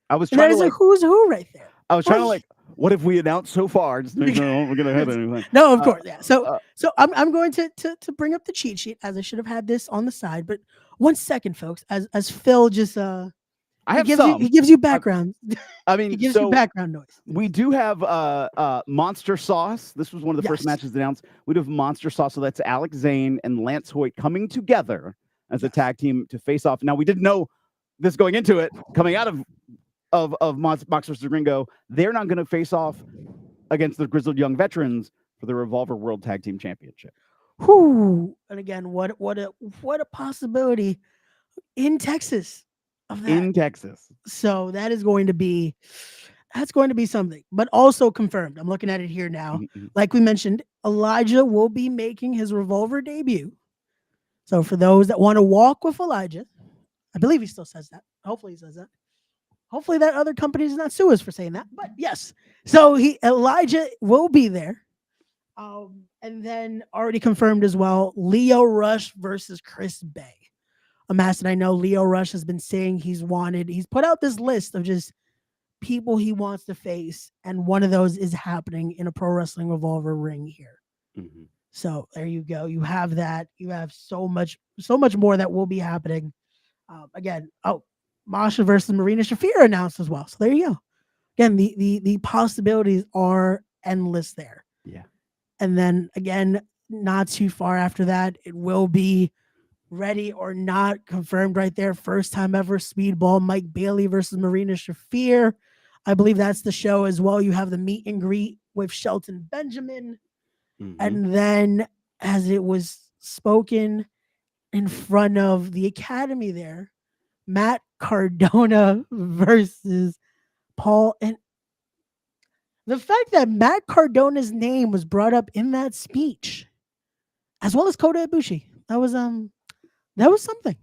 I was And that trying to is a like who's who right there. I was trying to Well, like, what if we announced so far just to make sure we're gonna hit anything. no, of Uh, course, yeah. So uh, so I'm going to bring up the cheat sheet as I should have had this on the side, but 1 second, folks, as Phil just I he have gives you some. I, background. I He mean, gives you so background noise. we do have Monster Sauce. This was one of the first Yes. matches announced. We do have Monster Sauce, so that's Alex Zane and Lance Hoyt coming together as a Yes. tag team to face off. Now we didn't know this going into it, coming out of Mox versus Gringo. They're not going to face off against the Grizzled Young Veterans for the Revolver World Tag Team Championship Whoo. And again, what a possibility in Texas of that. in Texas. So that's going to be something, but also confirmed. I'm looking at it here now. Mhm. Like we mentioned, Elijah will be making his Revolver debut. So for those that want to walk with Elijah, I believe he still says that. Hopefully he says that. Hopefully that other company does not sue us for saying that. But yes, so Elijah will be there. And then already confirmed as well, Leo Rush versus Chris Bay. A match that I know Leo Rush has been saying he's put out this list of just people he wants to face, and one of those is happening in a Pro Wrestling Revolver ring here. Mhm. So there you go. You have that. You have so much more that will be happening. Again, Masha versus Marina Shafir announced as well. So there you go. Again, the possibilities are endless there. Yeah. And then again, not too far after that, it will be Ready or Not confirmed right there. First time ever Speedball Mike Bailey versus Marina Shafir. I believe that's the show as well. You have the meet and greet with Shelton Benjamin. Mhm. And then, as it was spoken in front of the Academy there, Matt Cardona versus Paul. And the fact that Matt Cardona's name was brought up in that speech, as well as Kota Ibushi, that was something.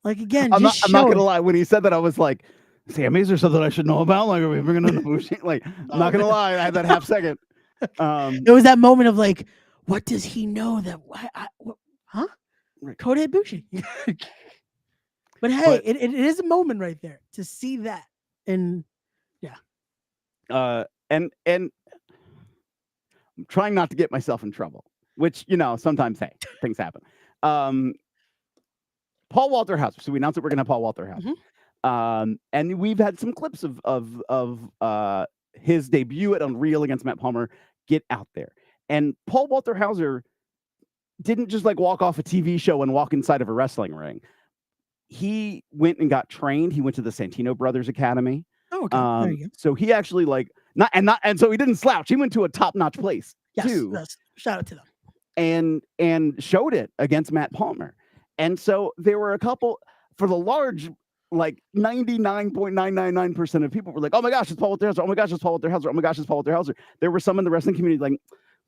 Like again, just I'm not gonna showing. lie. When he said that, I was like, "Sammy, is there something I should know about? Like, are we bringing in the Bushi?" Like, I'm not gonna lie. I had that half second. There was that moment of like, what does he know that? Huh? Right. Kota Ibushi. But hey, But it is a moment right there to see that. And and I'm trying not to get myself in trouble, which sometimes hey, things happen. Paul Walter Hauser. So we announced that we're gonna have Paul Walter Hauser. And we've had some clips of his debut at Unreal against Matt Palmer get out there. And Paul Walter Hauser didn't just like walk off a TV show and walk inside of a wrestling ring. He went and got trained. He went to the Santino Brothers Academy. oh, okay, there you go. So he actually like and so he didn't slouch. He went to a top-notch place Yes, too, yes. Shout out to them. and showed it against Matt Palmer. And so there were a couple for the large, like 99.999% of people were like, "Oh my gosh, it's Paul Walter Hauser! Oh my gosh, it's Paul Walter Hauser! Oh my gosh, it's Paul Walter Hauser!" There were some in the wrestling community like,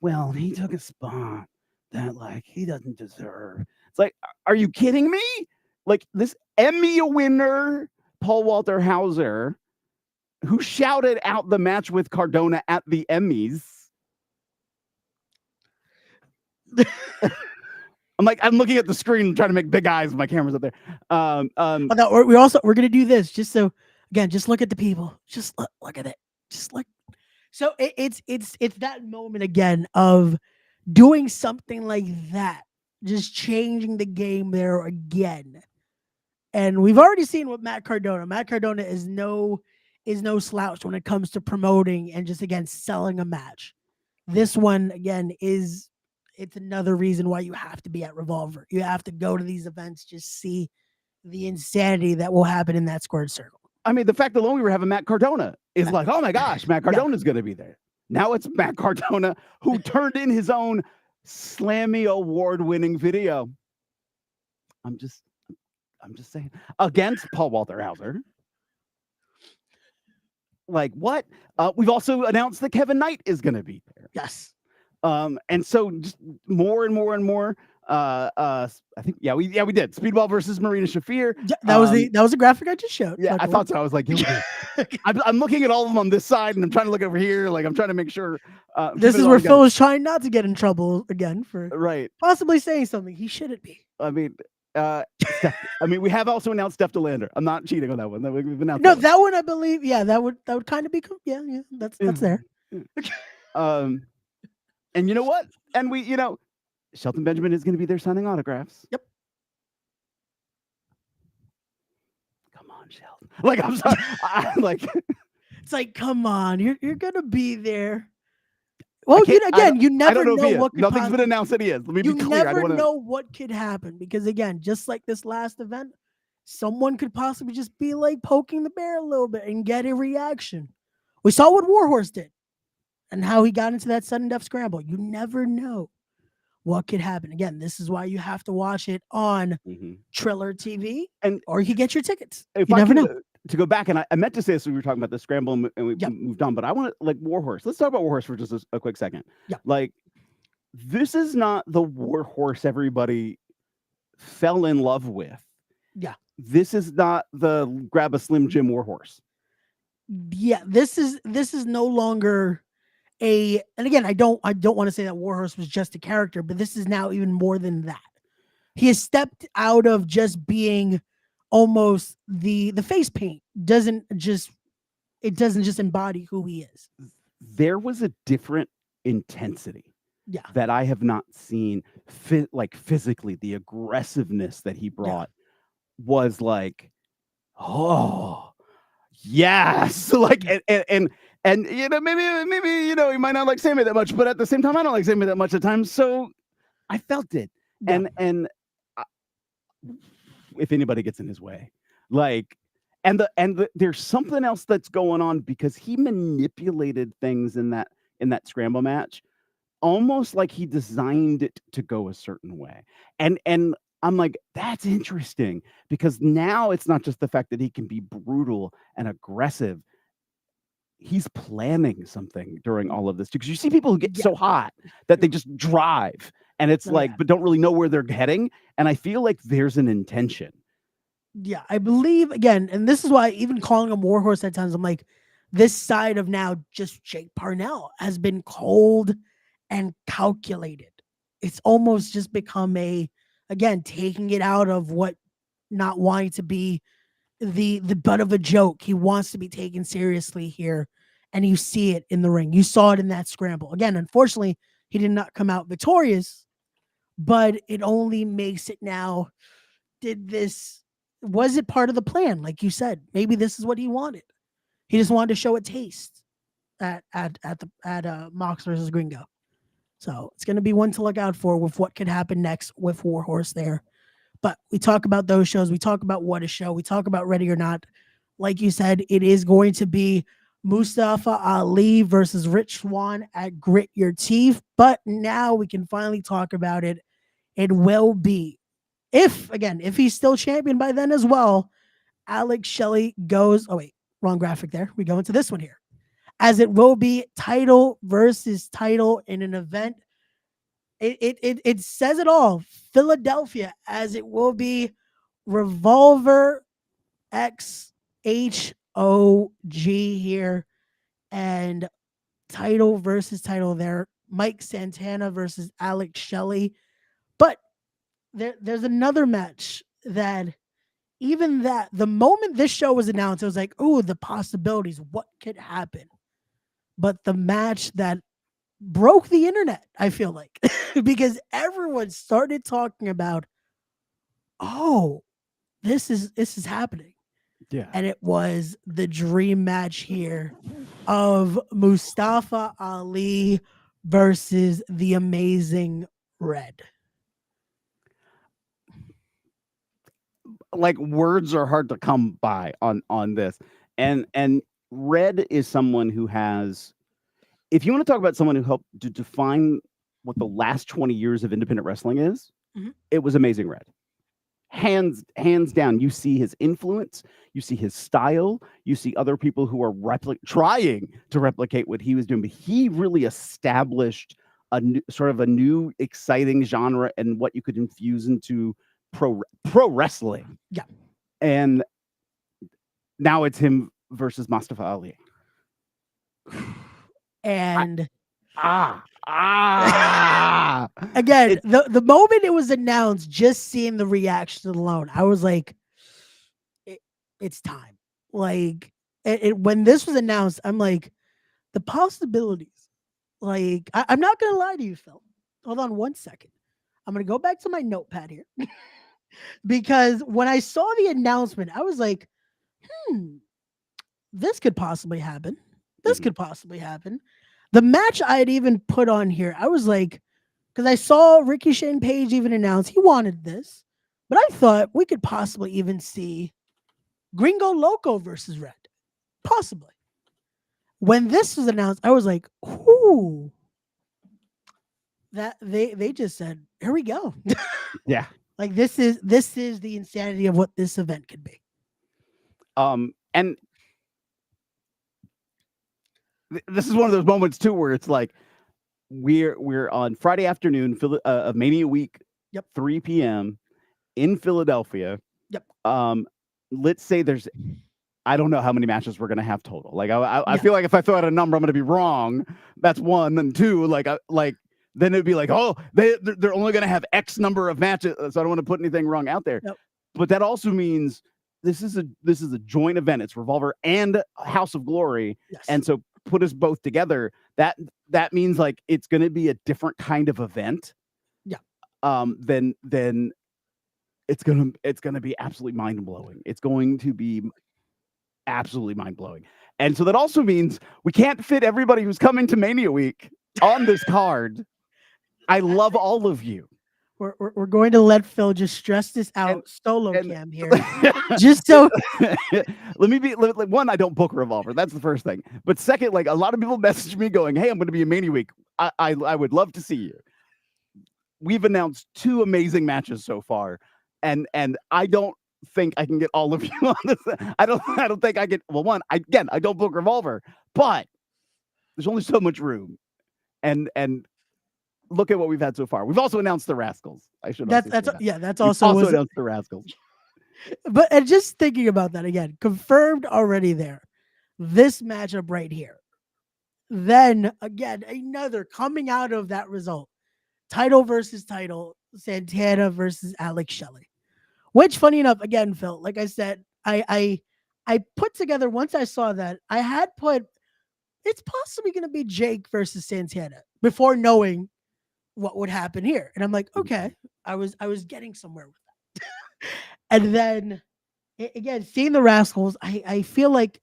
"Well, he took a spot that like he doesn't deserve." It's like, are you kidding me? Like this Emmy winner, Paul Walter Hauser, who shouted out the match with Cardona at the Emmys. I'm looking at the screen trying to make big eyes. My camera's up there. No, we're gonna do this just so again, just look at the people. Just look at it. Just look. So it's that moment again of doing something like that, just changing the game there again. And we've already seen what Matt Cardona is no slouch when it comes to promoting and just again selling a match. This one again is it's another reason why you have to be at Revolver. You have to go to these events, just see the insanity that will happen in that squared circle. I mean, the fact alone we were having Matt Cardona is like, oh my gosh, Matt Cardona's going to be there. Now it's Matt Cardona who turned in his own Slammy award-winning video. I'm just saying, against Paul Walter Hauser. Like what? We've also announced that Kevin Knight is going to be there. Yes. And so just more and more and more. I think we did Speedball versus Marina Shafir. That was a graphic I just showed. Yeah, I thought so. I was like, I'm looking at all of them on this side, and I'm trying to look over here. Like I'm trying to make sure. This is where Phil is trying not to get in trouble again for possibly saying something he shouldn't be. I mean, we have also announced Steph DeLander. I'm not cheating on that one. We've announced that one I believe. Yeah, that would kind of be cool. Yeah, that's there. And you know what? And Shelton Benjamin is going to be there signing autographs. Yep. Come on, Shelton. Like I'm sorry. It's like, come on, you're going to be there. Well, you never know what could nothing's been announced that he is. Let me be clear. You never know what could happen because, again, just like this last event, someone could possibly just be like poking the bear a little bit and get a reaction. We saw what Warhorse did and how he got into that sudden death scramble. You never know what could happen. Again, this is why you have to watch it on Triller TV, or you get your tickets. You never know. To go back, and I meant to say this when we were talking about the scramble and we moved on, but I want to Warhorse. Let's talk about Warhorse for just a quick second. Yeah. Like, this is not the Warhorse everybody fell in love with. Yeah. This is not the grab a Slim Jim Warhorse. Yeah, this is no longer and again, I don't want to say that Warhorse was just a character, but this is now even more than that. He has stepped out of just being almost the face paint. It doesn't just embody who he is. There was a different intensity that I have not seen physically. The aggressiveness that he brought was like, oh yes. Like and maybe he might not like Sammy that much, but at the same time I don't like Sammy that much at times, so I felt it. And if anybody gets in his way, there's something else that's going on because he manipulated things in that scramble match, almost like he designed it to go a certain way. And I'm like, that's interesting because now it's not just the fact that he can be brutal and aggressive. He's planning something during all of this too, because you see people who get so hot that they just drive, and it's but don't really know where they're heading. And I feel like there's an intention. Yeah, I believe again, and this is why even calling him Warhorse at times, I'm like, this side of now just Jake Parnell has been cold and calculated. It's almost just become again, taking it out of what not wanting to be the butt of a joke. He wants to be taken seriously here, and you see it in the ring. You saw it in that scramble. Again, unfortunately, he did not come out victorious, but it only makes it now. Was it part of the plan? Like you said, maybe this is what he wanted. He just wanted to show a taste at Mox versus Gringo. So it's going to be one to look out for with what could happen next with Warhorse there. But we talk about those shows. We talk about What a Show. We talk about Ready or Not. Like you said, it is going to be Mustafa Ali versus Rich Swann at Grit Your Teeth. But now we can finally talk about it. It will be, if he's still champion by then as well, Alex Shelley goes, oh wait, wrong graphic there. We go into this one here. As it will be title versus title in an event. It says it all. Philadelphia, as it will be Revolver X HOG here, and title versus title there. Mike Santana versus Alex Shelley. But there's another match that the moment this show was announced, it was like, oh, the possibilities, what could happen? But the match that broke the internet, I feel like, because everyone started talking about, oh, this is happening. Yeah. And it was the dream match here of Mustafa Ali versus the Amazing Red. Like words are hard to come by on this. And Red is someone who has, if you want to talk about someone who helped to define what the last 20 years of independent wrestling is, Mhm. it was Amazing Red. Hands down. You see his influence, you see his style, you see other people who are trying to replicate what he was doing, but he really established sort of a new exciting genre and what you could infuse into pro wrestling. Yeah. And now it's him versus Mustafa Ali. And Again, the moment it was announced, just seeing the reaction alone, I was like, it's time. Like when this was announced, I'm like, the possibilities. Like I'm not gonna lie to you, Phil. Hold on one second. I'm gonna go back to my notepad here because when I saw the announcement, I was like, this could possibly happen. This could possibly happen. The match I had even put on here, I was like, because I saw Ricky Shane Page even announce he wanted this, but I thought we could possibly even see Gringo Loco versus Red. Possibly. When this was announced, I was like, ooh. That they just said, here we go. yeah. Like this is the insanity of what this event could be. And this is one of those moments too where it's like we're on Friday afternoon, of Mania Week, 3 p.m. in Philadelphia. Yep. Let's say there's, I don't know how many matches we're gonna have total. Like I feel like if I throw out a number, I'm gonna be wrong. That's one. And two, then it'd be like, oh, they're only gonna have X number of matches. So I don't want to put anything wrong out there. Yep. But that also means this is a joint event. It's Revolver and House of Glory. Yes. And so put us both together. That means like it's gonna be a different kind of event. Yeah. Then it's gonna be absolutely mind-blowing. It's going to be absolutely mind-blowing. And so that also means we can't fit everybody who's coming to Mania Week on this card. I love all of you. We're going to let Phil just stress this out solo cam here. Just so let me be one, I don't book Revolver. That's the first thing. But second, like a lot of people message me going, hey, I'm going to be in Mania Week. I would love to see you. We've announced 2 amazing matches so far. And I don't think I can get all of you on this. I don't think I can. Well, one, I don't book Revolver, but there's only so much room. And look at what we've had so far. We've also announced the Rascals. I should. That's also announced the Rascals. But and just thinking about that again, confirmed already there. This matchup right here. Then again, another coming out of that result. Title versus title, Santana versus Alex Shelley. Which, funny enough, again, Phil, like I said, I put together once I saw that, I had put it's possibly going to be Jake versus Santana before knowing what would happen here. And I'm like, okay, I was getting somewhere with that. And then again, seeing the Rascals, I feel like,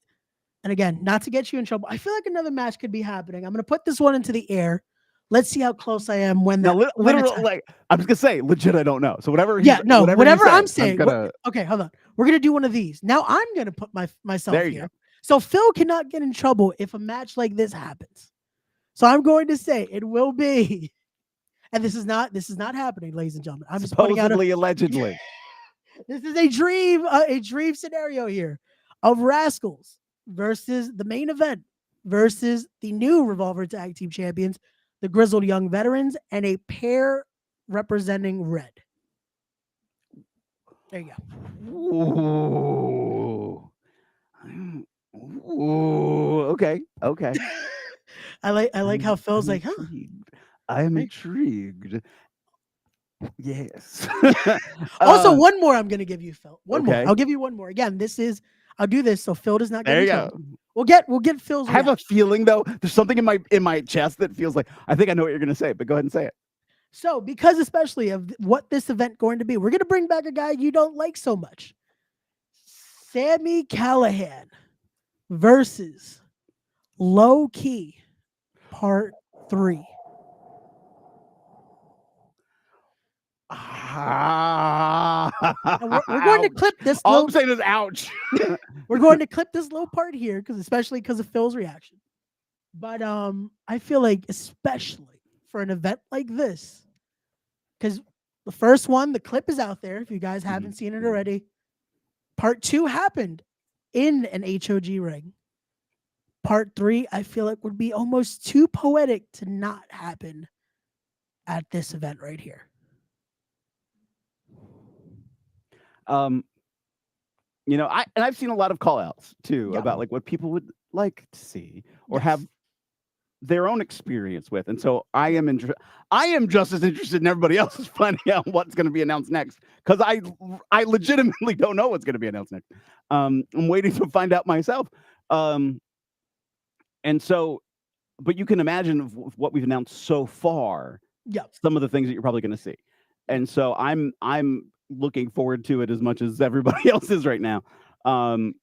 and again, not to get you in trouble, I feel like another match could be happening. I'm going to put this one into the air. Let's see how close I am when that. Literally, like I'm just gonna say, legit, I don't know. So whatever. Whatever I'm saying. Okay, hold on. We're gonna do one of these. Now I'm gonna put myself there you here. go. So Phil cannot get in trouble if a match like this happens. So I'm going to say it will be, and this is not happening, ladies and gentlemen. I'm just putting out allegedly. This is a dream scenario here of Rascals versus the main event versus the new Revolver Tag Team Champions, the Grizzled Young Veterans, and a pair representing Red. There you go. Ooh. Okay. I like how Phil's like, huh? I am intrigued. Yes. Also, one more I'm gonna give you, Phil. One more. I'll give you one more. Again, I'll do this so Phil does not get in trouble. We'll get Phil's. I have a feeling though, there's something in my chest that feels like I think I know what you're gonna say, but go ahead and say it. So, because especially of what this event going to be, we're gonna bring back a guy you don't like so much. Sami Callihan versus Low Key Part 3. And we're going to clip this All little. I'm saying is ouch. We're going to clip this little part here especially because of Phil's reaction. But I feel like especially for an event like this, because the first one, the clip is out there. If you guys haven't seen it already, part 2 happened in an HOG ring. Part 3, I feel like would be almost too poetic to not happen at this event right here. I've seen a lot of call outs too Yeah. about like what people would like to see or Yes. have their own experience with. And so I am just as interested in everybody else is finding out what's going to be announced next, because I legitimately don't know what's going to be announced next. I'm waiting to find out myself. And so, but you can imagine what we've announced so far, Yeah. some of the things that you're probably going to see. And so I'm looking forward to it as much as everybody else is right now. And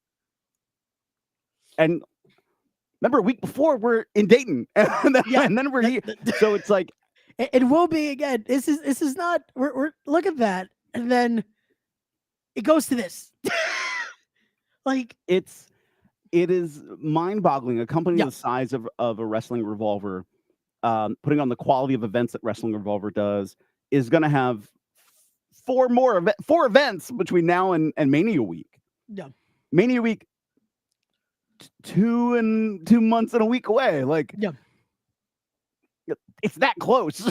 remember, a week before we're in Dayton, and then we're here. So it's like it will be again. This is not. We're look at that, and then it goes to this. Like it is mind-boggling. A company Yeah. the size of a Wrestling Revolver, putting on the quality of events that Wrestling Revolver does, is going to have four events between now and Mania Week. Yeah. Mania Week, 2 months and a week away. Like, Yeah. it's that close.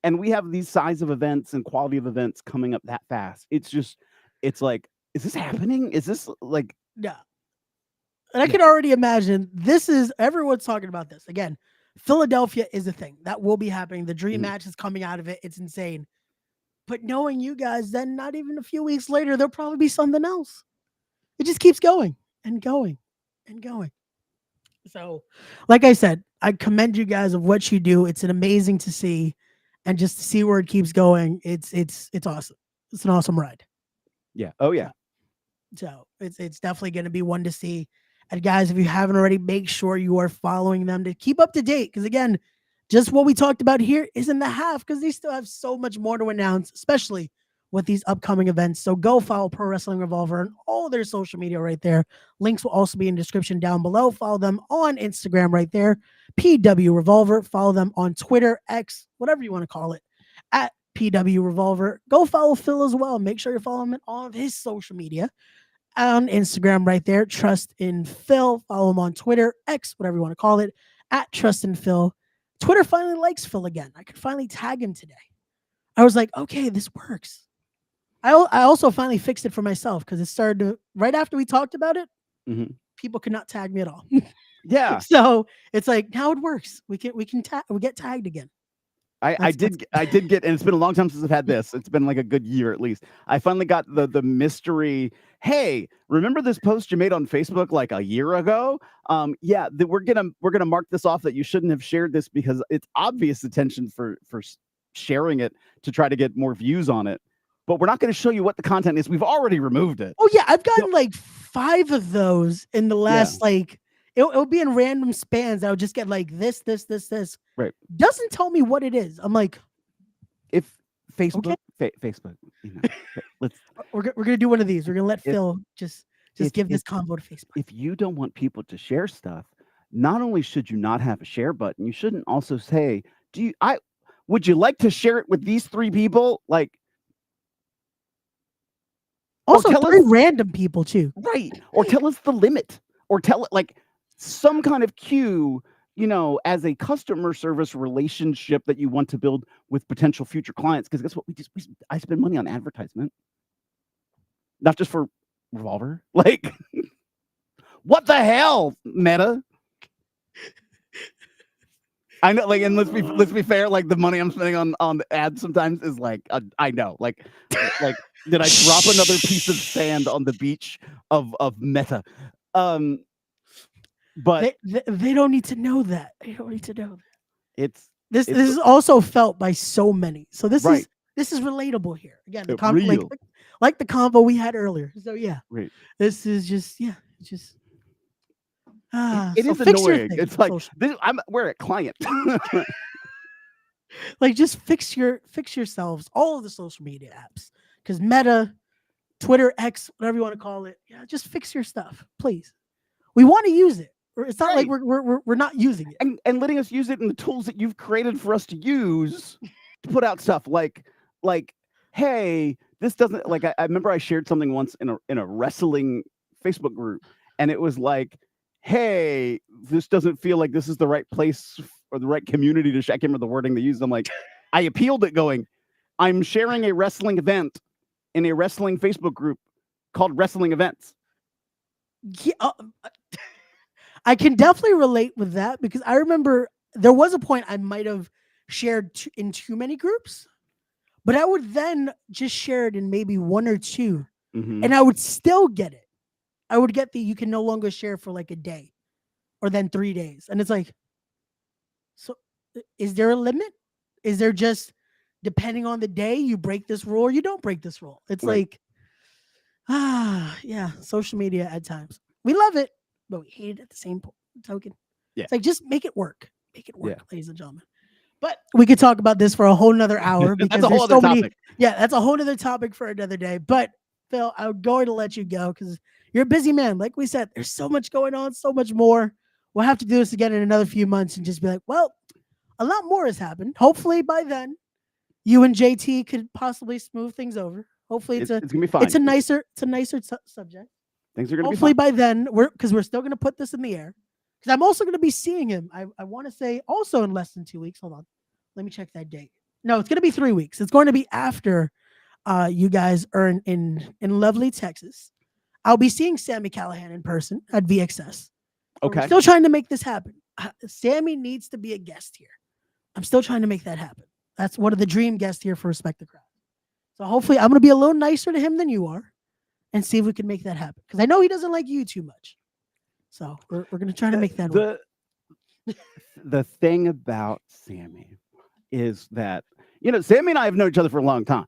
And we have these size of events and quality of events coming up that fast. It's like, is this happening? Is this like, Yeah. And I can already imagine everyone's talking about this. Again, Philadelphia is a thing that will be happening. The dream match is coming out of it. It's insane. But knowing you guys, then not even a few weeks later, there'll probably be something else. It just keeps going and going and going. So, like I said, I commend you guys of what you do. It's an amazing to see, and just to see where it keeps going. It's awesome. It's an awesome ride. yeah. Oh yeah. So it's definitely going to be one to see. And guys, if you haven't already, make sure you are following them to keep up to date. Because again, just what we talked about here isn't the half, because they still have so much more to announce, especially with these upcoming events. So go follow Pro Wrestling Revolver and all their social media right there. Links will also be in the description down below. Follow them on Instagram right there, PW Revolver. Follow them on Twitter, X, whatever you want to call it, at PW Revolver. Go follow Phil as well. Make sure you follow him on all of his social media. On Instagram right there, Trust in Phil. Follow him on Twitter, X, whatever you want to call it, at Trust in Phil. Twitter finally likes Phil again. I could finally tag him today. I was like, okay, this works. I also finally fixed it for myself, because it started to, right after we talked about it, people could not tag me at all. Yeah. So it's like, now it works. We get tagged again. I did get, and it's been a long time since I've had this. It's been like a good year at least. I finally got the mystery. Hey, remember this post you made on Facebook like a year ago? Yeah, we're gonna mark this off that you shouldn't have shared this, because it's obvious attention for sharing it to try to get more views on it. But we're not going to show you what the content is. We've already removed it. Oh yeah, I've gotten like 5 of those in the last it'll be in random spans. I'll just get like this. Right. Doesn't tell me what it is. I'm like, if Facebook, Facebook, let's. We're gonna do one of these. We're gonna let Phil just give this combo to Facebook. If you don't want people to share stuff, not only should you not have a share button, you shouldn't also say, would you like to share it with these 3 people? Like, also 3 random people too. Right. Or tell us the limit, or tell it like some kind of cue, as a customer service relationship that you want to build with potential future clients. Because guess what? I spend money on advertisement, not just for Revolver. Like, what the hell, Meta? I know, like, and let's be fair. Like, the money I'm spending on ads sometimes is like, I know, like, did I drop another piece of sand on the beach of Meta? But they don't need to know that. They don't need to know that. This is also felt by so many. So this is relatable here. Again, the like the combo we had earlier. So yeah, right. This is just just. It is annoying. It's like we're a client. Like just fix yourselves, all of the social media apps. Because Meta, Twitter, X, whatever you want to call it, yeah, just fix your stuff, please. We want to use it. It's not like Right. we're not using it. And letting us use it in the tools that you've created for us to use to put out stuff like hey, this doesn't like I remember I shared something once in a wrestling Facebook group, and it was like, hey, this doesn't feel like this is the right place or the right community to share. I can't remember the wording they used. I'm like, I appealed it going, I'm sharing a wrestling event in a wrestling Facebook group called Wrestling Events. Yeah, I can definitely relate with that because I remember there was a point I might have shared in too many groups, but I would then just share it in maybe one or two, and I would still get it. I would get the you can no longer share for like a day or then 3 days. And it's like, so is there a limit? Is there just depending on the day you break this rule or you don't break this rule? It's Right. like, yeah, social media at times. We love it, but we hate it at the same token. Yeah. It's like just make it work. Make it work, Yeah. ladies and gentlemen. But we could talk about this for a whole nother hour because That's a whole there's other so many. topic. Yeah, that's a whole nother topic for another day. But Phil, I'm going to let you go because you're a busy man. Like we said, there's so much going on, so much more. We'll have to do this again in another few months and just be like, well, a lot more has happened. Hopefully by then, you and JT could possibly smooth things over. Hopefully It's gonna be fine. it's a nicer subject. Things are gonna Hopefully be fine. by then we're still gonna put this in the air. Because I'm also gonna be seeing him. I want to say also in less than 2 weeks. Hold on. Let me check that date. No, it's gonna be 3 weeks. It's going to be after you guys are in lovely Texas. I'll be seeing Sammy Callahan in person at VXS. But we're Okay. still trying to make this happen. Sammy needs to be a guest here. I'm still trying to make that happen. That's one of the dream guests here for Respect the Crowd. So hopefully I'm going to be a little nicer to him than you are and see if we can make that happen. Because I know he doesn't like you too much. So we're going to try to make that work. The thing about Sammy is that, Sammy and I have known each other for a long time.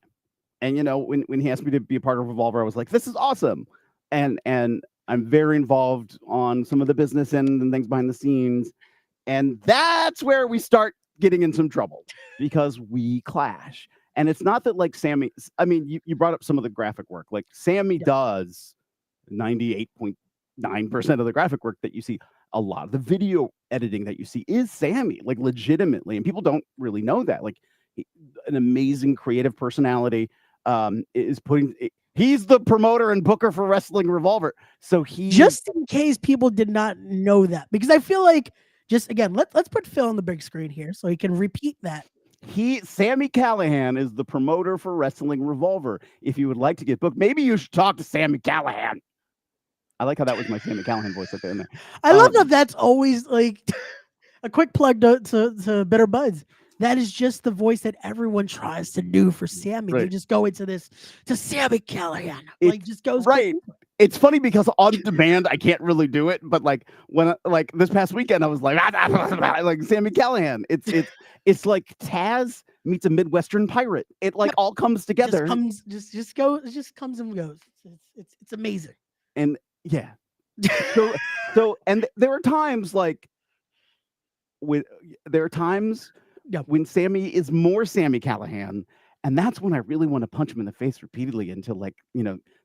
And, when he asked me to be a part of Revolver, I was like, this is awesome. And I'm very involved on some of the business end and things behind the scenes. And that's where we start getting in some trouble because we clash. And it's not that like Sammy, I mean, you brought up some of the graphic work. Like Sammy does 98.9% of the graphic work that you see. A lot of the video editing that you see is Sammy, like legitimately. And people don't really know that. Like an amazing creative personality is he's the promoter and booker for Wrestling Revolver. So just in case people did not know that, because I feel like just again, let's put Phil on the big screen here so he can repeat that. Sammy Callahan is the promoter for Wrestling Revolver. If you would like to get booked, maybe you should talk to Sammy Callahan. I like how that was my Sammy Callahan voice at the end. I love that that's always like a quick plug to Bitter Buds. That is just the voice that everyone tries to do for Sammy. Right. They just go into this to Sammy Callahan. Like just goes right. It's funny because on demand I can't really do it, but like when like this past weekend I was like like Sammy Callahan. It's like Taz meets a Midwestern pirate. It like all comes together. Just comes and goes. It's amazing. And yeah. So and there are times like when Sammy is more Sammy Callahan, and that's when I really want to punch him in the face repeatedly until like,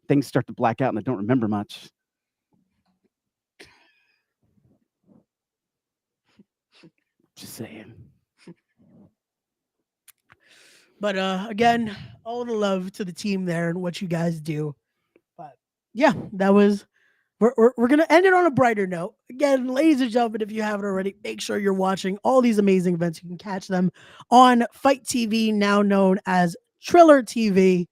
things start to black out and I don't remember much. Just saying. But again, all the love to the team there and what you guys do. But yeah, that was we're gonna end it on a brighter note. Again, ladies and gentlemen, if you haven't already, make sure you're watching all these amazing events. You can catch them on Fight TV, now known as Triller TV,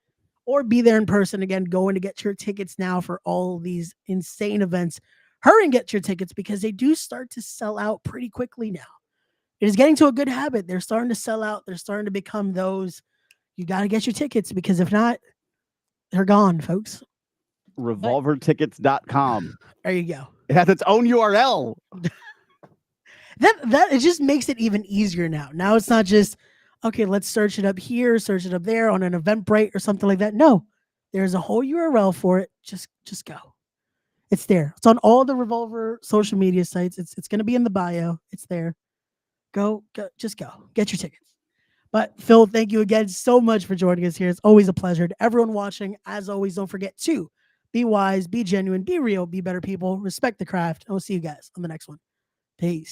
or be there in person. Again, going to get your tickets now for all these insane events. Hurry and get your tickets because they do start to sell out pretty quickly now. It is getting to a good habit. They're starting to sell out. They're starting to become those. You got to get your tickets because if not, they're gone, folks. Revolvertickets.com. There you go. It has its own URL. That it just makes it even easier now. Now it's not just okay, let's search it up here, search it up there on an Eventbrite or something like that. No, there's a whole URL for it. Just go. It's there. It's on all the Revolver social media sites. It's going to be in the bio. It's there. Go. Just go. Get your tickets. But Phil, thank you again so much for joining us here. It's always a pleasure. To everyone watching, as always, don't forget to be wise, be genuine, be real, be better people, respect the craft. And we'll see you guys on the next one. Peace.